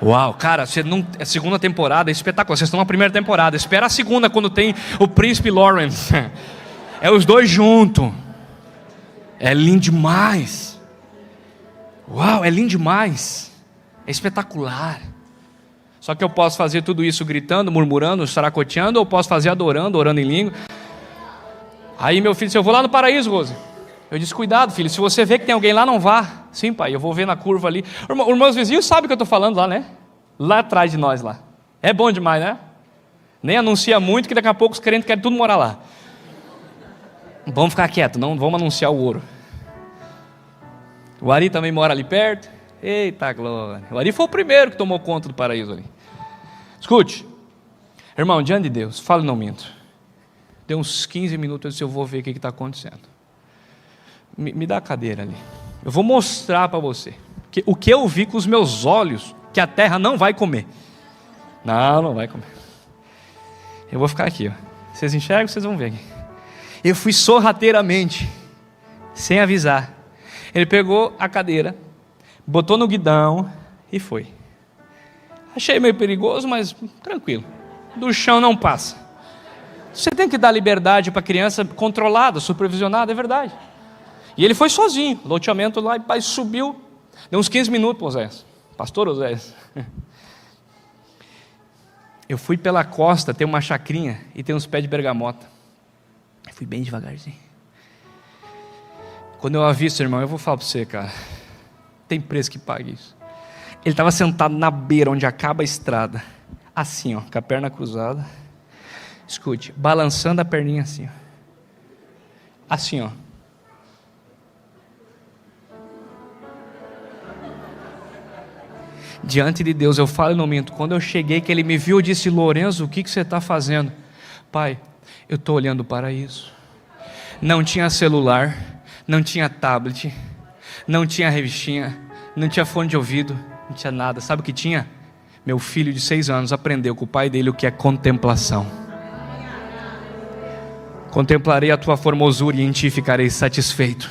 Uau, cara, a segunda temporada é espetacular. Vocês estão na primeira temporada. Espera a segunda, quando tem o Príncipe Lawrence. É os dois juntos. É lindo demais. Uau, é lindo demais. É espetacular. Só que eu posso fazer tudo isso gritando, murmurando, saracoteando, ou posso fazer adorando, orando em língua. Aí meu filho disse: eu vou lá no paraíso, Rose. Eu disse: cuidado, filho, se você vê que tem alguém lá, não vá. Sim, pai, eu vou ver na curva ali. Os meus vizinhos sabem o que eu estou falando lá, né? Lá atrás de nós, lá. É bom demais, né? Nem anuncia muito, que daqui a pouco os crentes querem tudo morar lá. Vamos ficar quieto, não vamos anunciar o ouro. O Ari também mora ali perto. Eita glória. O Ari foi o primeiro que tomou conta do paraíso ali. Escute, irmão, diante de Deus, fala e não minto. Deu uns 15 minutos, eu disse: eu vou ver o que está acontecendo. Me dá a cadeira ali. Eu vou mostrar para você o que eu vi com os meus olhos, que a terra não vai comer. Não vai comer. Eu vou ficar aqui, ó. Vocês enxergam, vocês vão ver aqui. Eu fui sorrateiramente, sem avisar. Ele pegou a cadeira, botou no guidão e foi. Achei meio perigoso, mas tranquilo. Do chão não passa. Você tem que dar liberdade para a criança controlada, supervisionada, é verdade. E ele foi sozinho, loteamento lá, e pai subiu. Deu uns 15 minutos, Oséias. Pastor Oséias. Eu fui pela costa, tem uma chacrinha e tem uns pés de bergamota. Eu fui bem devagarzinho. Quando eu avisto, irmão, eu vou falar para você, cara. Tem preço que pague isso. Ele estava sentado na beira, onde acaba a estrada. Assim, ó, com a perna cruzada. Escute, balançando a perninha assim, ó. Assim, ó. Diante de Deus, eu falo e não minto. Quando eu cheguei, que ele me viu, eu disse: Lourenço, o que você está fazendo? Pai, eu estou olhando para isso. Não tinha celular, não tinha tablet, não tinha revistinha, não tinha fone de ouvido, não tinha nada. Sabe o que tinha? Meu filho de 6 anos aprendeu com o pai dele o que é contemplação. Contemplarei a tua formosura e em ti ficarei satisfeito.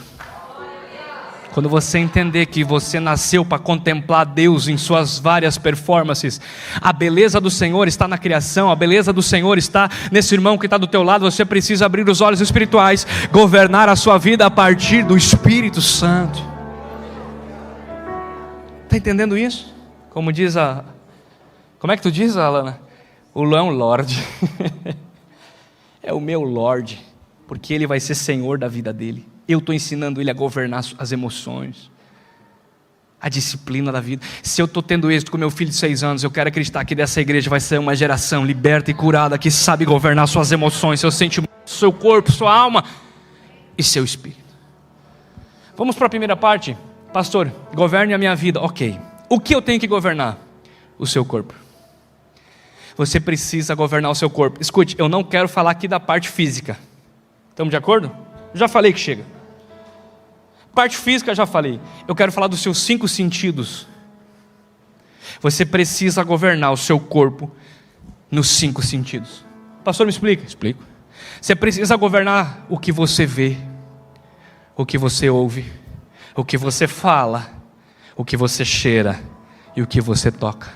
Quando você entender que você nasceu para contemplar Deus em suas várias performances, a beleza do Senhor está na criação, a beleza do Senhor está nesse irmão que está do teu lado. Você precisa abrir os olhos espirituais, governar a sua vida a partir do Espírito Santo. Está entendendo isso? Como diz como é que tu diz, Alana? O Lão Lorde. É o meu Lorde, porque Ele vai ser Senhor da vida dele. Eu estou ensinando ele a governar as emoções, a disciplina da vida. Se eu estou tendo êxito com meu filho de 6 anos, eu quero acreditar que dessa igreja vai ser uma geração liberta e curada, que sabe governar suas emoções, seus sentimentos, seu corpo, sua alma e seu espírito. Vamos para a primeira parte. Pastor, governe a minha vida. Ok. O que eu tenho que governar? O seu corpo. Você precisa governar o seu corpo. Escute, eu não quero falar aqui da parte física. Estamos de acordo? Já falei que chega. Parte física já falei. Eu quero falar dos seus 5 sentidos. Você precisa governar o seu corpo nos 5 sentidos. Pastor, me explica? Explico. Você precisa governar o que você vê, o que você ouve, o que você fala, o que você cheira e o que você toca.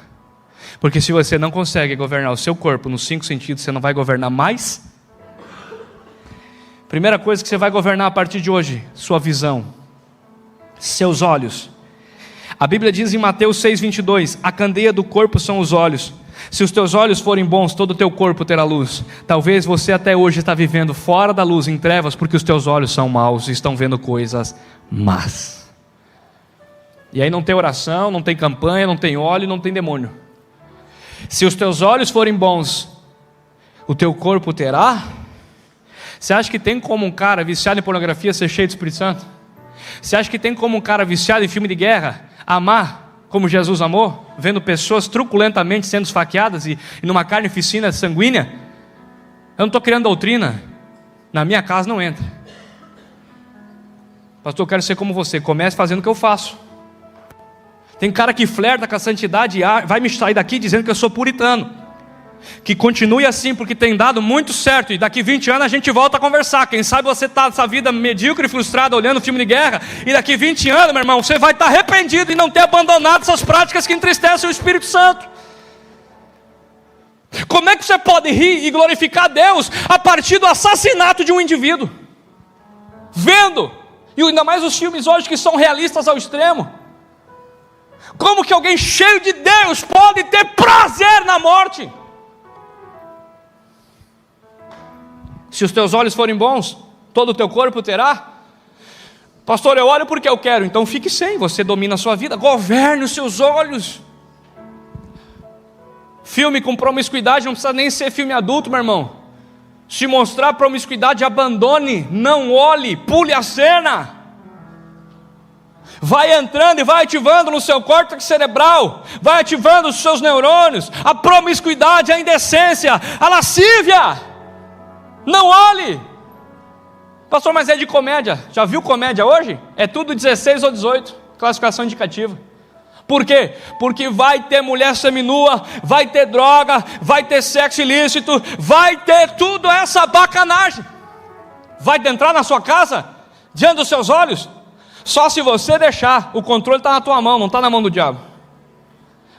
Porque se você não consegue governar o seu corpo nos 5 sentidos, você não vai governar mais. Primeira coisa que você vai governar a partir de hoje: sua visão, seus olhos. A Bíblia diz em Mateus 6:22, a candeia do corpo são os olhos. Se os teus olhos forem bons, todo o teu corpo terá luz. Talvez você até hoje está vivendo fora da luz, em trevas, porque os teus olhos são maus e estão vendo coisas más. E aí não tem oração, não tem campanha, não tem óleo, não tem demônio. Se os teus olhos forem bons, o teu corpo terá. Você acha que tem como um cara viciado em pornografia ser cheio do Espírito Santo? Você acha que tem como um cara viciado em filme de guerra amar como Jesus amou, vendo pessoas truculentamente sendo esfaqueadas e numa carnificina sanguínea? Eu não estou criando doutrina. Na minha casa não entra. Pastor, eu quero ser como você. Comece fazendo o que eu faço. Tem cara que flerta com a santidade e vai me sair daqui dizendo que eu sou puritano. Que continue assim, porque tem dado muito certo. E daqui 20 anos a gente volta a conversar. Quem sabe você está nessa vida medíocre e frustrada, olhando filme de guerra, e daqui 20 anos, meu irmão, você vai estar arrependido e não ter abandonado essas práticas que entristecem o Espírito Santo. Como é que você pode rir e glorificar Deus a partir do assassinato de um indivíduo? Vendo, e ainda mais os filmes hoje que são realistas ao extremo. Como que alguém cheio de Deus pode ter prazer na morte? Se os teus olhos forem bons, todo o teu corpo terá. Pastor, eu olho porque eu quero. Então fique sem, você domina a sua vida. Governe os seus olhos. Filme com promiscuidade não precisa nem ser filme adulto, meu irmão. Se mostrar promiscuidade, abandone, não olhe, pule a cena. Vai entrando e vai ativando no seu córtex cerebral, vai ativando os seus neurônios, a promiscuidade, a indecência, a lascívia. Não olhe. Pastor, mas é de comédia. Já viu comédia hoje? É tudo 16 ou 18, classificação indicativa. Por quê? Porque vai ter mulher seminua, vai ter droga, vai ter sexo ilícito, vai ter tudo essa bacanagem. Vai entrar na sua casa, diante dos seus olhos, só se você deixar. O controle está na tua mão, não está na mão do diabo.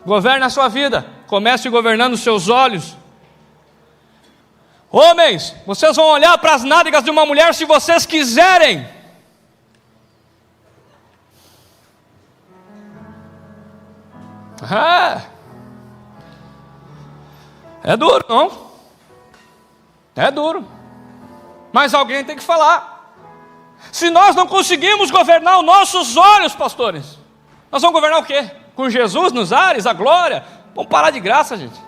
Governe a sua vida, comece governando os seus olhos. Homens, vocês vão olhar para as nádegas de uma mulher se vocês quiserem. É duro, não? É duro. Mas alguém tem que falar. Se nós não conseguimos governar os nossos olhos, pastores, nós vamos governar o quê? Com Jesus nos ares, a glória? Vamos parar de graça, gente.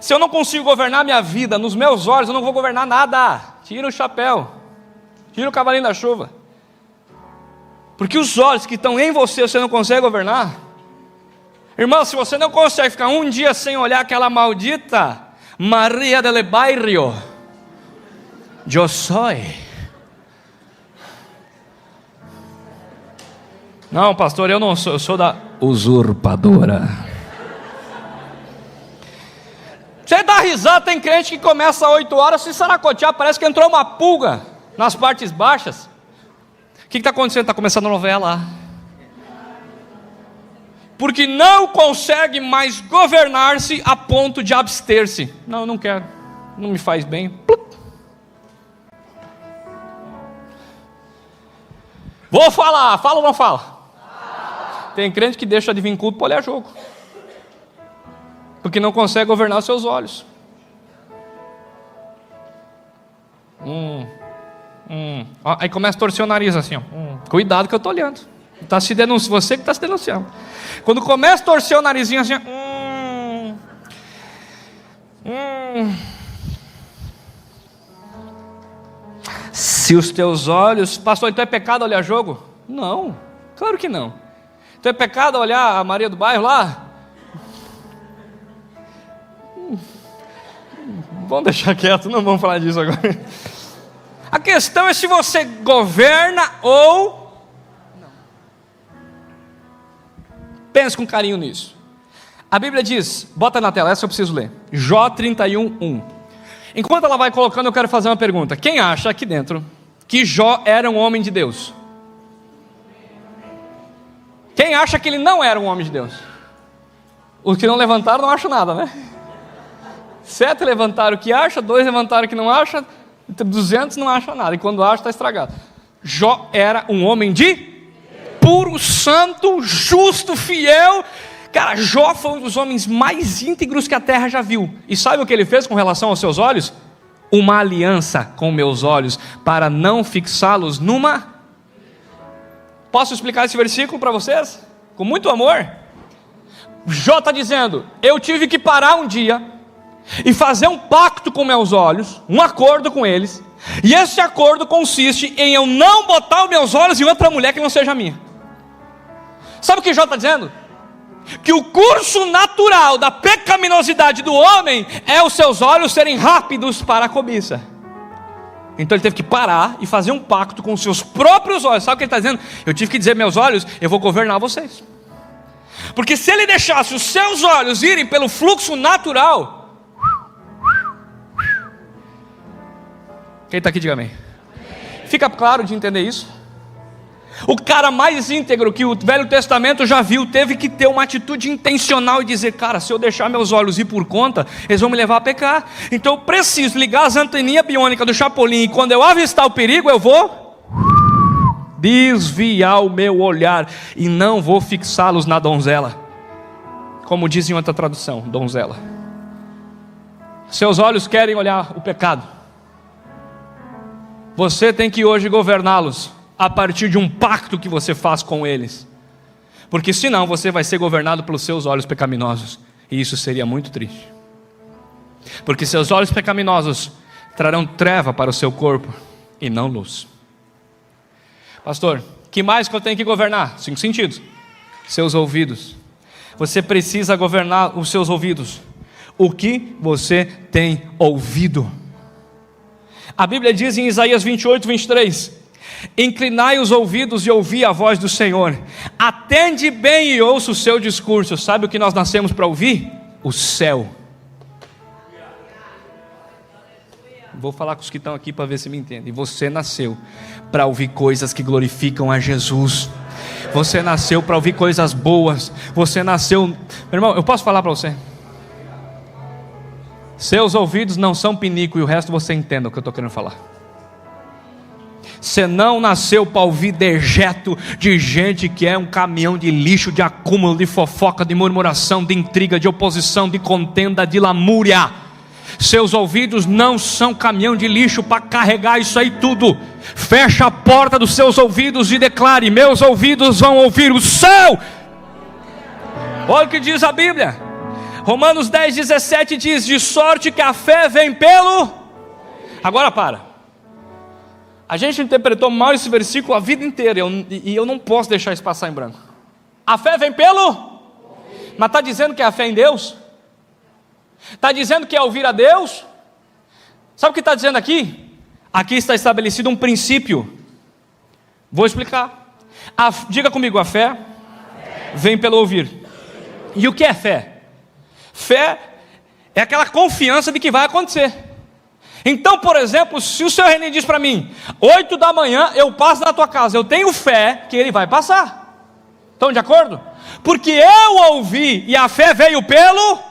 Se eu não consigo governar minha vida nos meus olhos, eu não vou governar nada. Tira o chapéu, tira o cavalinho da chuva. Porque os olhos que estão em você não consegue governar. Irmão, se você não consegue ficar um dia sem olhar aquela maldita Maria del Barrio, eu sou. Não, pastor, eu não sou, eu sou da usurpadora. Você dá risada, tem crente que começa às 8 horas, se saracotear, parece que entrou uma pulga nas partes baixas. O que está acontecendo? Está começando a novela. Porque não consegue mais governar-se a ponto de abster-se. Não, eu não quero, não me faz bem. Vou falar, fala ou não fala? Tem crente que deixa de vir culto para olhar jogo, porque não consegue governar os seus olhos. Aí começa a torcer o nariz assim, ó. Cuidado que eu estou olhando. Tá se denunciando, você que está se denunciando. Quando começa a torcer o narizinho assim, se os teus olhos, pastor, então é pecado olhar jogo? Não, claro que não. Então é pecado olhar a Maria do Bairro lá? Vamos deixar quieto, não vamos falar disso agora. A questão é se você governa ou pense com carinho nisso. A Bíblia diz, bota na tela, essa eu preciso ler. Jó 31:1. Enquanto ela vai colocando, eu quero fazer uma pergunta. Quem acha aqui dentro que Jó era um homem de Deus? Quem acha que ele não era um homem de Deus? Os que não levantaram não acham nada, né? 7 levantaram o que acha, 2 levantaram o que não acha, 200 não acham nada, e quando acha está estragado. Jó era um homem de puro, santo, justo, fiel. Cara, Jó foi um dos homens mais íntegros que a terra já viu. E sabe o que ele fez com relação aos seus olhos? Uma aliança com meus olhos, para não fixá-los numa... Posso explicar esse versículo para vocês? Com muito amor. Jó está dizendo, eu tive que parar um dia e fazer um pacto com meus olhos, um acordo com eles, e esse acordo consiste em eu não botar os meus olhos em outra mulher que não seja minha. Sabe o que Jó está dizendo? Que o curso natural da pecaminosidade do homem é os seus olhos serem rápidos para a cobiça. Então ele teve que parar e fazer um pacto com os seus próprios olhos. Sabe o que ele está dizendo? Eu tive que dizer, meus olhos, eu vou governar vocês. Porque se ele deixasse os seus olhos irem pelo fluxo natural... Quem está aqui, diga amém. Fica claro de entender isso? O cara mais íntegro que o Velho Testamento já viu, teve que ter uma atitude intencional e dizer, cara, se eu deixar meus olhos ir por conta, eles vão me levar a pecar. Então eu preciso ligar as anteninhas biônicas do Chapolin, e quando eu avistar o perigo, eu vou desviar o meu olhar, e não vou fixá-los na donzela. Como diz em outra tradução, donzela. Seus olhos querem olhar o pecado. Você tem que hoje governá-los a partir de um pacto que você faz com eles, porque senão você vai ser governado pelos seus olhos pecaminosos, e isso seria muito triste, porque seus olhos pecaminosos trarão treva para o seu corpo e não luz. Pastor, que mais que eu tenho que governar? 5 sentidos. Seus ouvidos. Você precisa governar os seus ouvidos. O que você tem ouvido? A Bíblia diz em Isaías 28:23, Inclinai os ouvidos e ouvi a voz do Senhor. Atende bem e ouça o seu discurso. Sabe o que nós nascemos para ouvir? O céu. Vou falar com os que estão aqui para ver se me entendem. Você nasceu para ouvir coisas que glorificam a Jesus. Você nasceu para ouvir coisas boas. Você nasceu... Meu irmão, eu posso falar para você? Seus ouvidos não são pinico e o resto você entenda o que eu estou querendo falar. Você não nasceu para ouvir dejeto de gente que é um caminhão de lixo, de acúmulo, de fofoca, de murmuração, de intriga, de oposição, de contenda, de lamúria. Seus ouvidos não são caminhão de lixo para carregar isso aí tudo. Fecha a porta dos seus ouvidos e declare: meus ouvidos vão ouvir o céu. Olha o que diz a Bíblia. Romanos 10:17 diz: de sorte que a fé vem pelo... Agora para. A gente interpretou mal esse versículo a vida inteira, e eu não posso deixar isso passar em branco. A fé vem pelo... Mas está dizendo que é a fé em Deus? Está dizendo que é ouvir a Deus? Sabe o que está dizendo aqui? Aqui está estabelecido um princípio. Vou explicar. Diga comigo: a fé vem pelo ouvir. E o que é fé? Fé é aquela confiança de que vai acontecer. Então, por exemplo, se o seu René diz para mim: 8 da manhã eu passo na tua casa, eu tenho fé que ele vai passar. Estão de acordo? Porque eu ouvi e a fé veio pelo...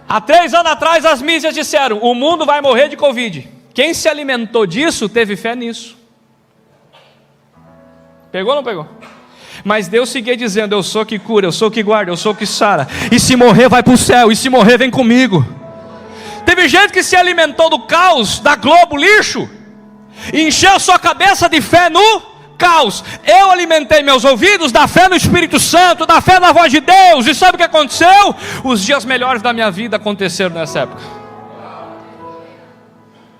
Há 3 anos atrás as mídias disseram: o mundo vai morrer de Covid. Quem se alimentou disso teve fé nisso. Pegou ou não pegou? Mas Deus seguia dizendo: eu sou que cura, eu sou que guarda, eu sou que sara. E se morrer vai para o céu, e se morrer vem comigo. Teve gente que se alimentou do caos, da Globo lixo, e encheu sua cabeça de fé no caos. Eu alimentei meus ouvidos da fé no Espírito Santo, da fé na voz de Deus. E sabe o que aconteceu? Os dias melhores da minha vida aconteceram nessa época.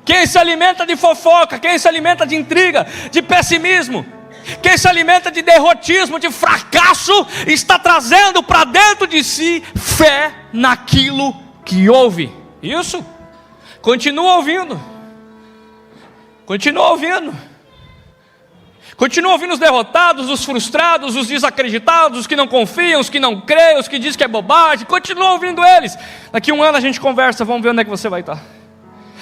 Quem se alimenta de fofoca, quem se alimenta de intriga, de pessimismo, quem se alimenta de derrotismo, de fracasso, está trazendo para dentro de si fé naquilo que ouve. Isso. Continua ouvindo. Continua ouvindo. Continua ouvindo os derrotados, os frustrados, os desacreditados, os que não confiam, os que não creem, os que dizem que é bobagem. Continua ouvindo eles. Daqui a 1 ano a gente conversa, vamos ver onde é que você vai estar.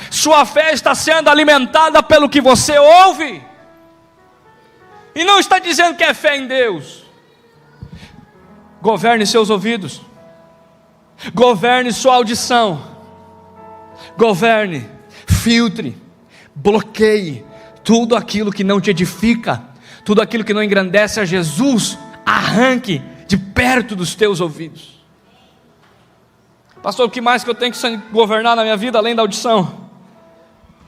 Sua fé está sendo alimentada pelo que você ouve. E não está dizendo que é fé em Deus. Governe seus ouvidos. Governe sua audição. Governe, filtre, bloqueie tudo aquilo que não te edifica, tudo aquilo que não engrandece a Jesus. Arranque de perto dos teus ouvidos. Pastor, o que mais que eu tenho que governar na minha vida além da audição?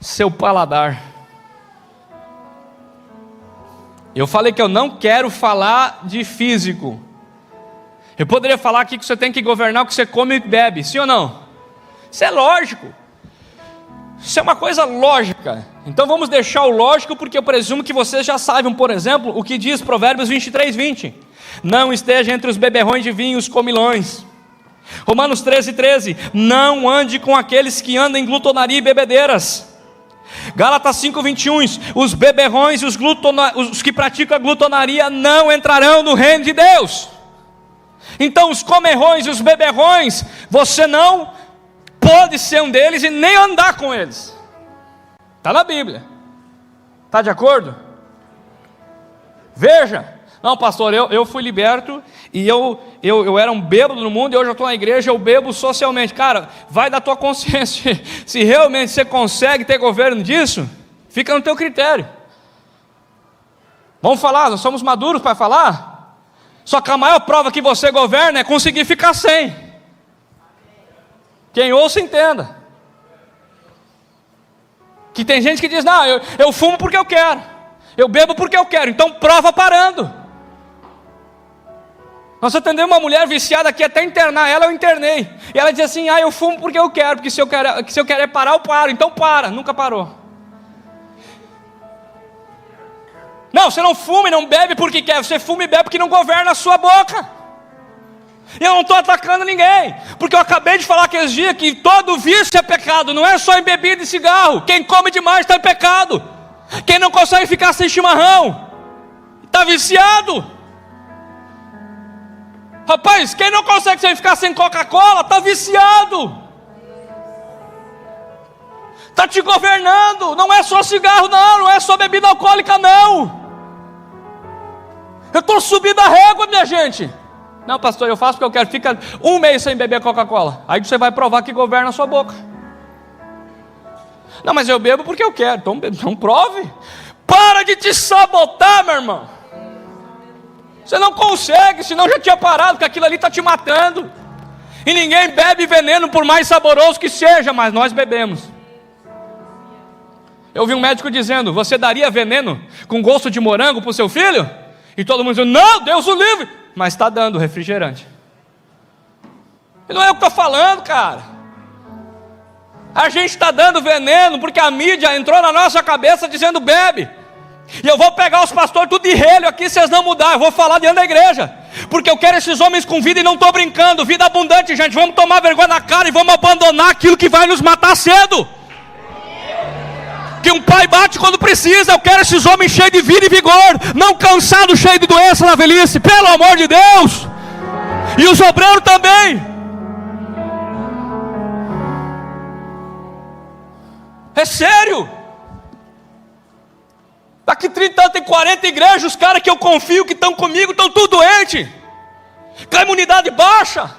Seu paladar. Eu falei que eu não quero falar de físico. Eu poderia falar aqui que você tem que governar o que você come e bebe, sim ou não? Isso é lógico. Isso é uma coisa lógica. Então vamos deixar o lógico, porque eu presumo que vocês já sabem, por exemplo, o que diz Provérbios 23:20. Não esteja entre os beberrões de vinho, os comilões. Romanos 13:13. Não ande com aqueles que andam em glutonaria e bebedeiras. Gálatas 5:21. Os beberrões e os que praticam a glutonaria não entrarão no reino de Deus. Então os comerrões e os beberrões, você não pode ser um deles e nem andar com eles. Está na Bíblia. Está de acordo? Veja. Não, pastor, eu fui liberto e eu era um bêbado no mundo e hoje eu estou na igreja, eu bebo socialmente. Cara, vai da tua consciência. Se realmente você consegue ter governo disso, fica no teu critério. Vamos falar, nós somos maduros para falar? Só que a maior prova que você governa é conseguir ficar sem. Quem ouça, entenda. Que tem gente que diz: não, eu fumo porque eu quero, eu bebo porque eu quero, então prova parando. Nós atendemos uma mulher viciada aqui, até internar ela, eu internei. E ela diz assim: eu fumo porque eu quero, porque se eu quero parar, eu paro. Então para, nunca parou. Não, você não fuma e não bebe porque quer, você fuma e bebe porque não governa a sua boca. E eu não estou atacando ninguém, porque eu acabei de falar aqueles dias que todo vício é pecado, não é só em bebida e cigarro. Quem come demais está em pecado. Quem não consegue ficar sem chimarrão? Está viciado. Rapaz, quem não consegue ficar sem Coca-Cola? Está viciado. Está te governando. Não é só cigarro não, não é só bebida alcoólica não. Eu estou subindo a régua, minha gente. Não, pastor, eu faço porque eu quero. Fica um mês sem beber Coca-Cola. Aí você vai provar que governa a sua boca. Não, mas eu bebo porque eu quero. Então prove. Para de te sabotar, meu irmão. Você não consegue, senão já tinha parado, porque aquilo ali está te matando. E ninguém bebe veneno, por mais saboroso que seja, mas nós bebemos. Eu vi um médico dizendo: você daria veneno com gosto de morango para o seu filho? E todo mundo dizendo: não, Deus o livre. Mas está dando refrigerante. E não é o que estou falando, cara. A gente está dando veneno porque a mídia entrou na nossa cabeça dizendo bebe. E eu vou pegar os pastores tudo de relho aqui, se vocês não mudarem. Eu vou falar diante da igreja, porque eu quero esses homens com vida e não estou brincando. Vida abundante, gente. Vamos tomar vergonha na cara e vamos abandonar aquilo que vai nos matar cedo. Que um pai bate quando precisa. Eu quero esses homens cheios de vida e vigor, não cansados, cheios de doença na velhice, pelo amor de Deus. E os obreiros também. É sério. Daqui 30 anos tem 40 igrejas, os caras que eu confio, que estão comigo, estão tudo doentes, com a imunidade baixa,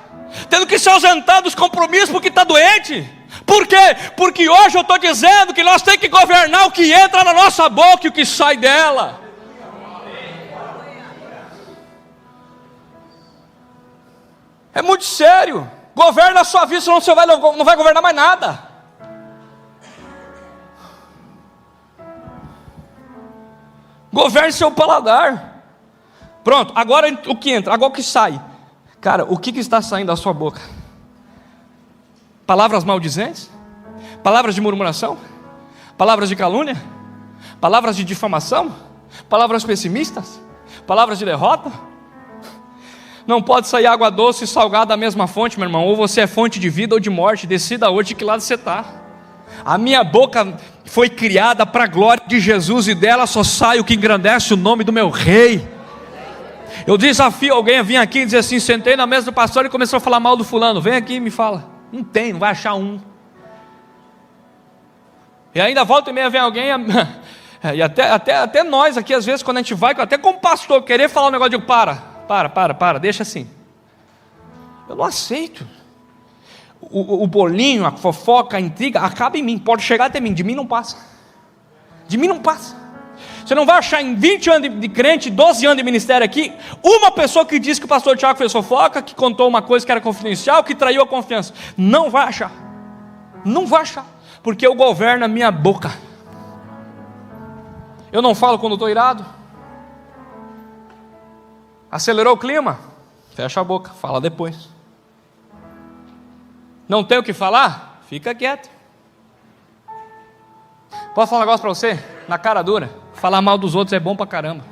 tendo que se ausentar dos compromissos porque está doente. Por quê? Porque hoje eu estou dizendo que nós temos que governar o que entra na nossa boca e o que sai dela. É muito sério. Governa a sua vida, senão você não vai governar mais nada. Governe seu paladar. Pronto, agora o que entra, agora o que sai. Cara, o que está saindo da sua boca? Palavras maldizentes? Palavras de murmuração? Palavras de calúnia? Palavras de difamação? Palavras pessimistas? Palavras de derrota? Não pode sair água doce e salgada da mesma fonte, meu irmão. Ou você é fonte de vida ou de morte. Decida hoje de que lado você está. A minha boca foi criada para a glória de Jesus, e dela só sai o que engrandece o nome do meu rei. Eu desafio alguém a vir aqui e dizer assim: sentei na mesa do pastor e começou a falar mal do fulano. Vem aqui e me fala. Não vai achar um. E ainda volta e meia vem alguém, e até nós aqui às vezes, quando a gente vai, até como pastor, querer falar um negócio, eu digo: para, deixa assim. Eu não aceito. O bolinho, a fofoca, a intriga, acaba em mim, pode chegar até mim, de mim não passa. De mim não passa. Você não vai achar em 20 anos de crente, 12 anos de ministério aqui, uma pessoa que disse que o pastor Tiago fez fofoca, que contou uma coisa que era confidencial, que traiu a confiança. Não vai achar. Não vai achar. Porque eu governo a minha boca. Eu não falo quando estou irado. Acelerou o clima? Fecha a boca, fala depois. Não tem o que falar? Fica quieto. Posso falar um negócio para você? Na cara dura. Falar mal dos outros é bom pra caramba.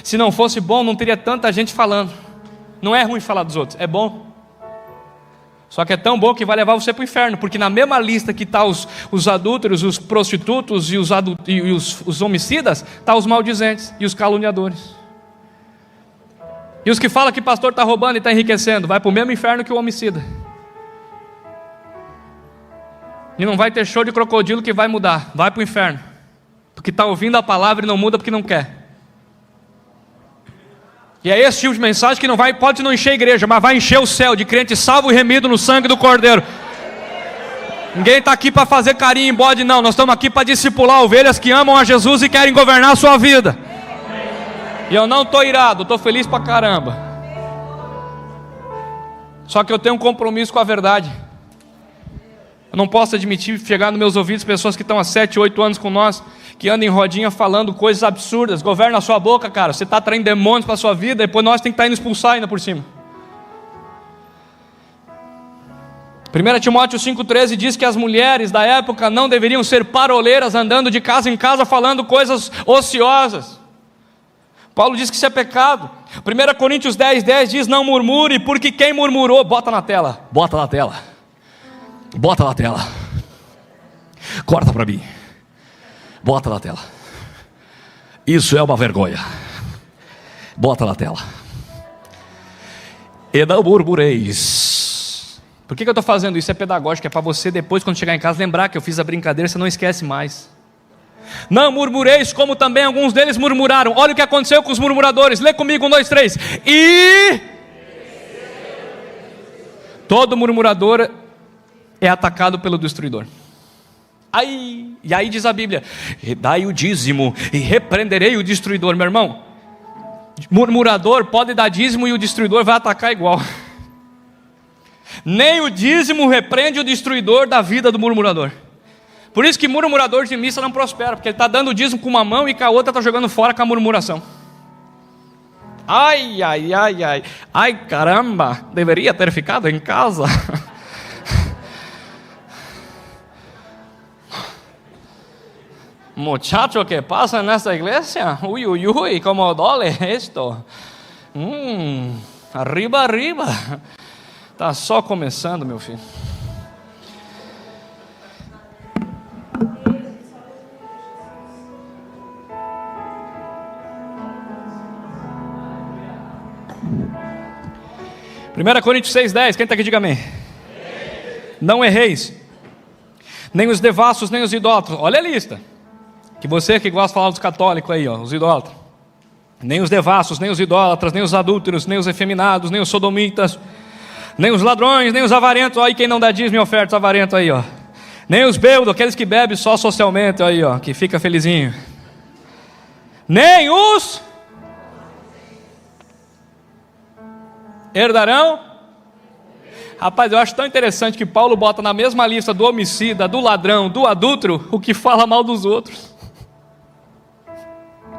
Se não fosse bom, não teria tanta gente falando. Não é ruim falar dos outros, é bom. Só que é tão bom que vai levar você para o inferno. Porque na mesma lista que está os adúlteros, os prostitutos e os homicidas, está os maldizentes e os caluniadores. E os que falam que pastor está roubando e está enriquecendo, vai para o mesmo inferno que o homicida. E não vai ter show de crocodilo que vai mudar, vai para o inferno. Porque está ouvindo a palavra e não muda porque não quer. E é esse tipo de mensagem que não vai, pode não encher a igreja, mas vai encher o céu de crente salvo e remido no sangue do Cordeiro. Ninguém está aqui para fazer carinho em bode, não. Nós estamos aqui para discipular ovelhas que amam a Jesus e querem governar a sua vida. E eu não estou irado, estou feliz pra caramba. Só que eu tenho um compromisso com a verdade. Eu não posso admitir chegar nos meus ouvidos pessoas que estão há 7, 8 anos com nós, que andam em rodinha falando coisas absurdas. Governa a sua boca, cara. Você está atraindo demônios para a sua vida, depois nós temos que estar indo expulsar ainda por cima. 1 Timóteo 5,13 diz que as mulheres da época não deveriam ser paroleiras, andando de casa em casa falando coisas ociosas. Paulo diz que isso é pecado. 1 Coríntios 10,10 diz: não murmure, porque quem murmurou, bota na tela, corta para mim. Bota na tela. Isso é uma vergonha. Bota na tela. E não murmureis. Por que eu estou fazendo isso? É pedagógico, é para você depois, quando chegar em casa, lembrar que eu fiz a brincadeira, você não esquece mais. Não murmureis, como também alguns deles murmuraram. Olha o que aconteceu com os murmuradores. Lê comigo, 1, 2, 3. E todo murmurador é atacado pelo destruidor. E aí diz a Bíblia: dai o dízimo e repreenderei o destruidor. Meu irmão, murmurador pode dar dízimo e o destruidor vai atacar igual. Nem o dízimo repreende o destruidor da vida do murmurador. Por isso que murmurador de missa não prospera, porque ele está dando o dízimo com uma mão e com a outra está jogando fora com a murmuração. Ai, caramba, deveria ter ficado em casa. Muchacho que passa nessa igreja, ui, como dole esto. Arriba. Está só começando, meu filho. Primeira Coríntios 6,10, quem está aqui, diga amém. Não erreis, nem os devassos, nem os idólatras. Olha a lista, que você que gosta de falar dos católicos aí, os idólatras. Nem os devassos, nem os idólatras, nem os adúlteros, nem os efeminados, nem os sodomitas, nem os ladrões, nem os avarentos. Olha aí quem não dá dízimo e oferta, os avarentos aí, Nem os bêbados, aqueles que bebem só socialmente aí, que fica felizinho. Nem os herdarão. Rapaz, eu acho tão interessante que Paulo bota na mesma lista do homicida, do ladrão, do adúltero, o que fala mal dos outros.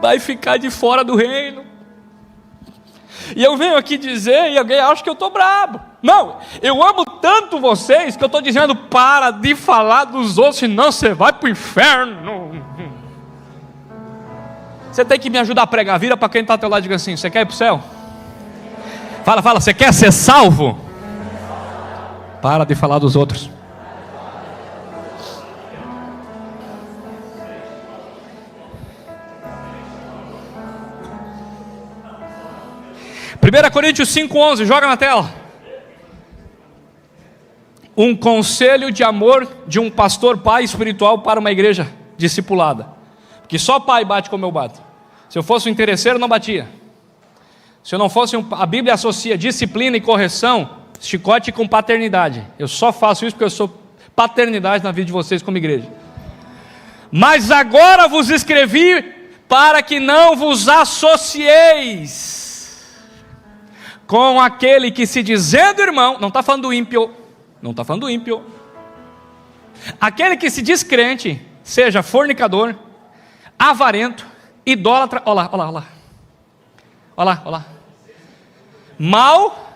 Vai ficar de fora do reino. E eu venho aqui dizer, e alguém acha que eu estou brabo. Não, eu amo tanto vocês que eu estou dizendo: para de falar dos outros, senão você vai para o inferno. Você tem que me ajudar a pregar. Vira para quem está ao teu lado e diga assim: você quer ir para o céu? Fala, você quer ser salvo? Para de falar dos outros. Primeira Coríntios 5,11, joga na tela. Um conselho de amor de um pastor pai espiritual para uma igreja discipulada. Porque só pai bate como eu bato. Se eu fosse um interesseiro, não batia. Se eu não fosse a Bíblia associa disciplina e correção, chicote com paternidade. Eu só faço isso porque eu sou paternidade na vida de vocês como igreja. Mas agora vos escrevi para que não vos associeis com aquele que se dizendo irmão, não está falando do ímpio, aquele que se diz crente, seja fornicador, avarento, idólatra, olha lá, mal,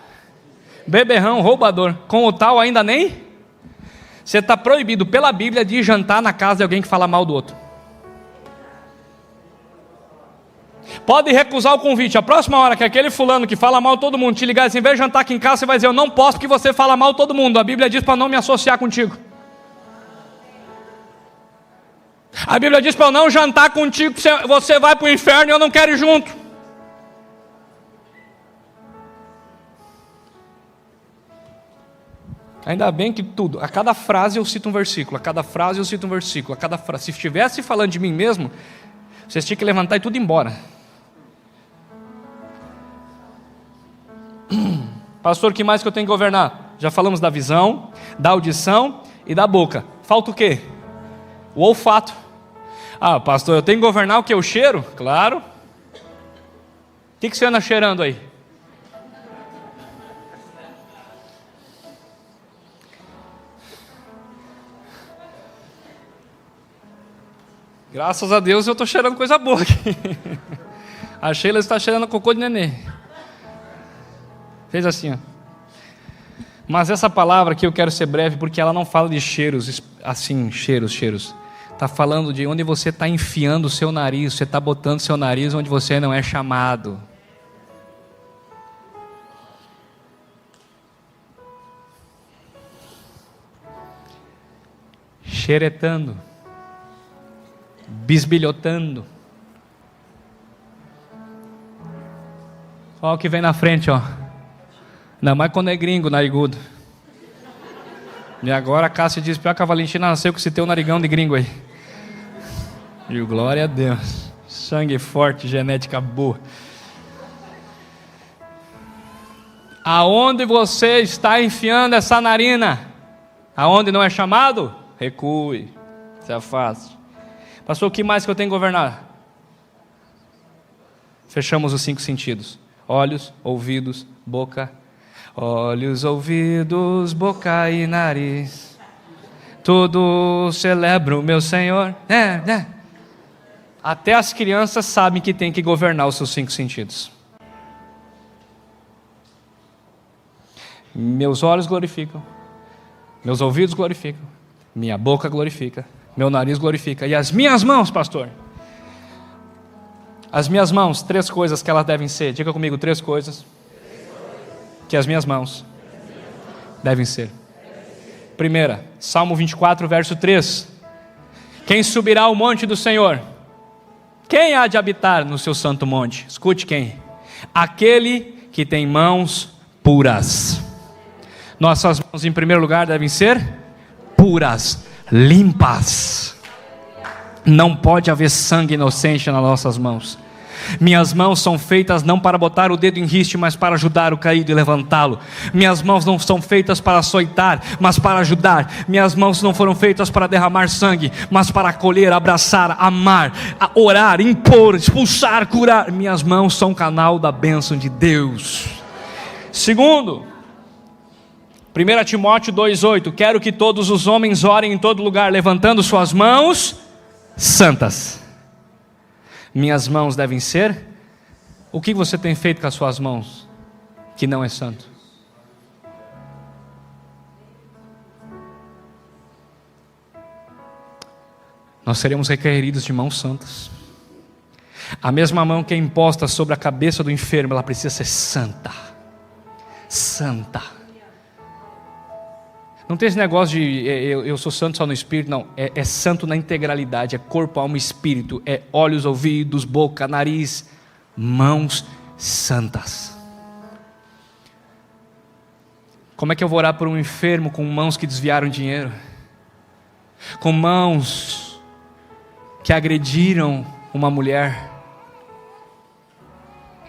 beberrão, roubador, com o tal ainda nem, você está proibido pela Bíblia de jantar na casa de alguém que fala mal do outro. Pode recusar o convite. A próxima hora que aquele fulano que fala mal todo mundo te ligar assim: vem jantar aqui em casa, você vai dizer: eu não posso porque você fala mal todo mundo. A Bíblia diz para não me associar contigo. A Bíblia diz para eu não jantar contigo, você vai para o inferno e eu não quero ir junto. Ainda bem que tudo, a cada frase eu cito um versículo, se estivesse falando de mim mesmo, vocês tinham que levantar e tudo ir embora. Pastor, o que mais que eu tenho que governar? Já falamos da visão, da audição e da boca. Falta o quê? O olfato. Ah, pastor, eu tenho que governar o que? O cheiro? Claro. O que você anda cheirando aí? Graças a Deus eu estou cheirando coisa boa aqui. A Sheila está cheirando cocô de nenê. Fez assim, ó. Mas essa palavra aqui eu quero ser breve, porque ela não fala de cheiros, assim, cheiros. Está falando de onde você está enfiando o seu nariz, você está botando o seu nariz onde você não é chamado. Xeretando. bisbilhotando. Olha o que vem na frente, ó. Ainda mais quando é gringo, narigudo. E agora a Cássia diz, pior que a Valentina nasceu com esse teu narigão de gringo aí. E glória a Deus. Sangue forte, genética boa. Aonde você está enfiando essa narina? Aonde não é chamado? Recue, se afaste. Pastor, o que mais que eu tenho que governar? Fechamos os 5 sentidos: olhos, ouvidos, boca. Olhos, ouvidos, boca e nariz, tudo celebra o meu Senhor. Até as crianças sabem que tem que governar os seus 5 sentidos. Meus olhos glorificam, meus ouvidos glorificam, minha boca glorifica, meu nariz glorifica. E as minhas mãos, pastor? As minhas mãos, 3 coisas que elas devem ser. Diga comigo, 3 coisas que as minhas mãos devem ser. Primeira, Salmo 24, verso 3. Quem subirá ao monte do Senhor? Quem há de habitar no seu santo monte? Escute quem? Aquele que tem mãos puras. Nossas mãos, em primeiro lugar, devem ser puras, limpas. Não pode haver sangue inocente nas nossas mãos. Minhas mãos são feitas não para botar o dedo em riste, mas para ajudar o caído e levantá-lo. Minhas mãos não são feitas para açoitar, mas para ajudar. Minhas mãos não foram feitas para derramar sangue, mas para acolher, abraçar, amar, orar, impor, expulsar, curar. Minhas mãos são canal da bênção de Deus. Segundo, 1 Timóteo 2,8: quero que todos os homens orem em todo lugar, levantando suas mãos santas. Minhas mãos devem ser. O que você tem feito com as suas mãos que não é santo? Nós seremos requeridos de mãos santas. A mesma mão que é imposta sobre a cabeça do enfermo, ela precisa ser santa. Santa. Não tem esse negócio de eu sou santo só no espírito. Não, é santo na integralidade. É corpo, alma e espírito. É olhos, ouvidos, boca, nariz, mãos santas. Como é que eu vou orar por um enfermo com mãos que desviaram dinheiro? Com mãos que agrediram uma mulher?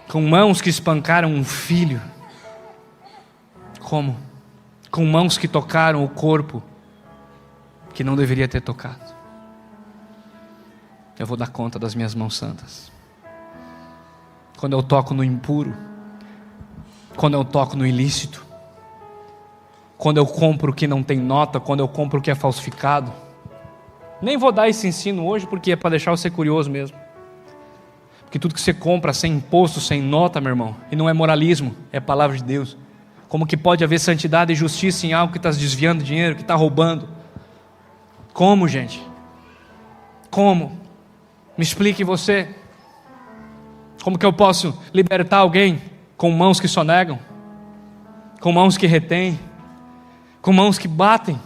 Com mãos que espancaram um filho? Como? Com mãos que tocaram o corpo que não deveria ter tocado. Eu vou dar conta das minhas mãos santas. Quando eu toco no impuro, quando eu toco no ilícito, quando eu compro o que não tem nota, quando eu compro o que é falsificado. Nem vou dar esse ensino hoje, porque é para deixar você curioso mesmo. Porque tudo que você compra sem imposto, sem nota, meu irmão, e não é moralismo, é palavra de Deus. Como que pode haver santidade e justiça em algo que está desviando dinheiro, que está roubando? Como, gente? Como? Me explique você. Como que eu posso libertar alguém com mãos que sonegam? Com mãos que retêm? Com mãos que batem? Me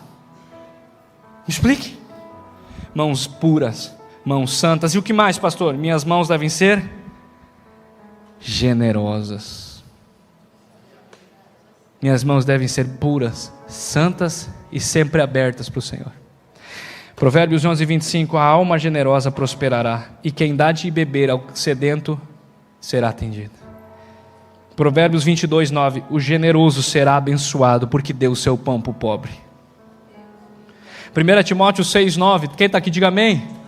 explique. Mãos puras, mãos santas. E o que mais, pastor? Minhas mãos devem ser generosas. Minhas mãos devem ser puras, santas e sempre abertas para o Senhor. Provérbios 11:25: a alma generosa prosperará, e quem dá de beber ao sedento será atendido. Provérbios 22:9: o generoso será abençoado, porque deu o seu pão para o pobre. 1 Timóteo 6:9, quem está aqui diga amém.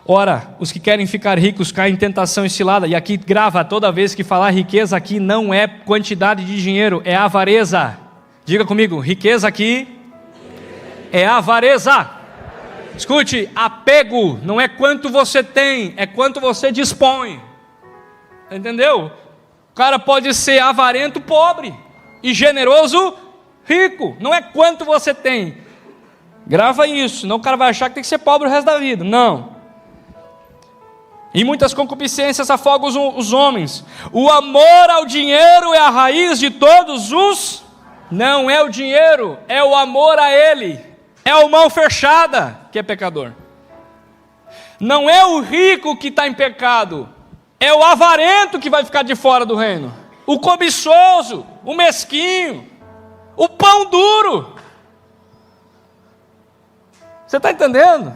Ora, os que querem ficar ricos caem em tentação e cilada. E aqui grava, toda vez que falar riqueza aqui não é quantidade de dinheiro, é avareza. Diga comigo, riqueza aqui é avareza. Escute, apego não é quanto você tem, é quanto você dispõe. Entendeu? O cara pode ser avarento pobre e generoso rico. Não é quanto você tem. Grava isso, senão o cara vai achar que tem que ser pobre o resto da vida. Não. Em muitas concupiscências afogam os homens. O amor ao dinheiro é a raiz de todos os... Não é o dinheiro, é o amor a ele. É a mão fechada que é pecador. Não é o rico que está em pecado, é o avarento que vai ficar de fora do reino, o cobiçoso, o mesquinho, o pão duro. Você está entendendo?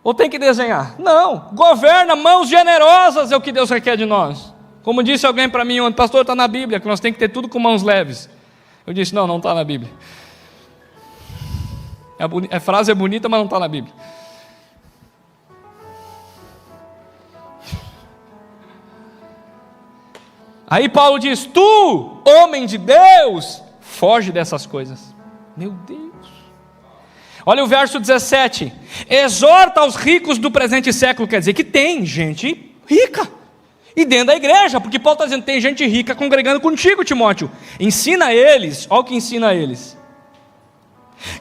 Ou tem que desenhar? Não, governa, mãos generosas é o que Deus requer de nós. Como disse alguém para mim ontem, pastor, está na Bíblia, que nós temos que ter tudo com mãos leves. Eu disse, não está na Bíblia. A frase é bonita, mas não está na Bíblia. Aí Paulo diz, tu, homem de Deus, foge dessas coisas. Meu Deus. Olha o verso 17. Exorta aos ricos do presente século, quer dizer que tem gente rica. E dentro da igreja, porque Paulo está dizendo, tem gente rica congregando contigo, Timóteo. Ensina eles, olha o que ensina eles.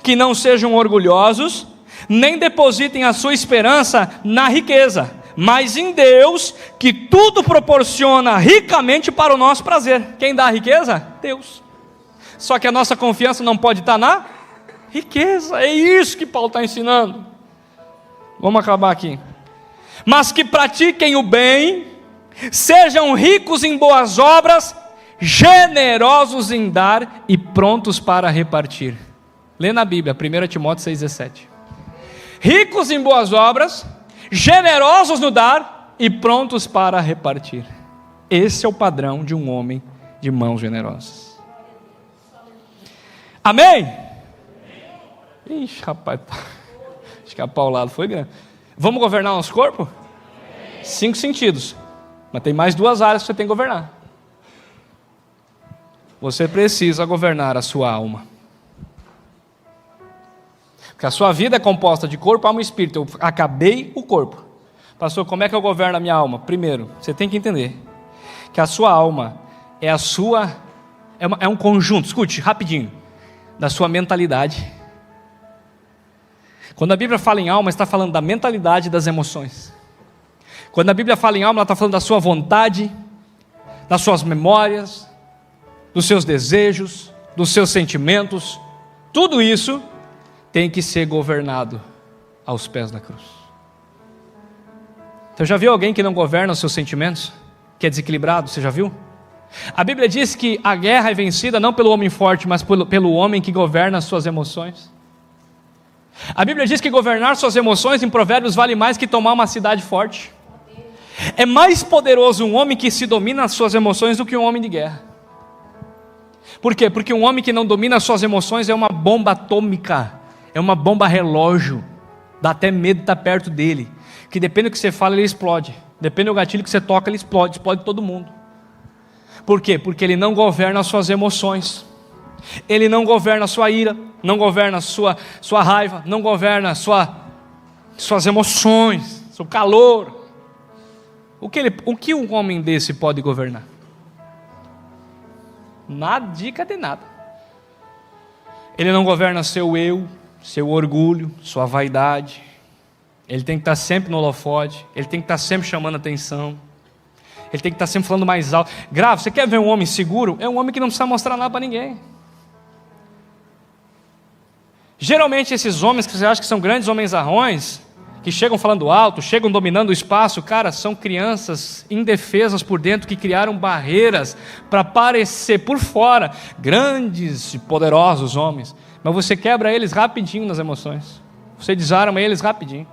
Que não sejam orgulhosos, nem depositem a sua esperança na riqueza, mas em Deus, que tudo proporciona ricamente para o nosso prazer. Quem dá a riqueza? Deus. Só que a nossa confiança não pode estar na riqueza. É isso que Paulo está ensinando. Vamos acabar aqui. Mas que pratiquem o bem, sejam ricos em boas obras, generosos em dar e prontos para repartir. Lê na Bíblia, 1 Timóteo 6,17. Ricos em boas obras, generosos no dar e prontos para repartir. Esse é o padrão de um homem de mãos generosas. Amém? Ixi, rapaz, acho que a paulada foi grande. Vamos governar nosso corpo? 5 sentidos, mas tem mais 2 áreas que você tem que governar. Você precisa governar a sua alma. Porque a sua vida é composta de corpo, alma e espírito. Eu acabei o corpo. Pastor, como é que eu governo a minha alma? Primeiro, você tem que entender que a sua alma é um conjunto, escute, rapidinho, da sua mentalidade. Quando a Bíblia fala em alma, está falando da mentalidade e das emoções. Quando a Bíblia fala em alma, ela está falando da sua vontade, das suas memórias, dos seus desejos, dos seus sentimentos. Tudo isso tem que ser governado aos pés da cruz. Você já viu alguém que não governa os seus sentimentos? Que é desequilibrado, você já viu? A Bíblia diz que a guerra é vencida não pelo homem forte, mas pelo homem que governa as suas emoções. A Bíblia diz que governar suas emoções em Provérbios vale mais que tomar uma cidade forte. É mais poderoso um homem que se domina as suas emoções do que um homem de guerra. Por quê? Porque um homem que não domina as suas emoções é uma bomba atômica, é uma bomba relógio, dá até medo de estar perto dele, que depende do que você fala ele explode, depende do gatilho que você toca ele explode todo mundo. Por quê? Porque ele não governa as suas emoções, ele não governa a sua ira, não governa a sua raiva, não governa suas emoções, seu calor. O que um homem desse pode governar? Nada, dica de nada. Ele não governa seu eu, seu orgulho, sua vaidade. Ele tem que estar sempre no holofote, ele tem que estar sempre chamando atenção, ele tem que estar sempre falando mais alto. Grave, você quer ver um homem seguro? É um homem que não precisa mostrar nada para ninguém. Geralmente esses homens que você acha que são grandes homens-arrões, que chegam falando alto, chegam dominando o espaço, cara, são crianças indefesas por dentro que criaram barreiras para parecer por fora grandes e poderosos homens, mas você quebra eles rapidinho nas emoções, você desarma eles rapidinho.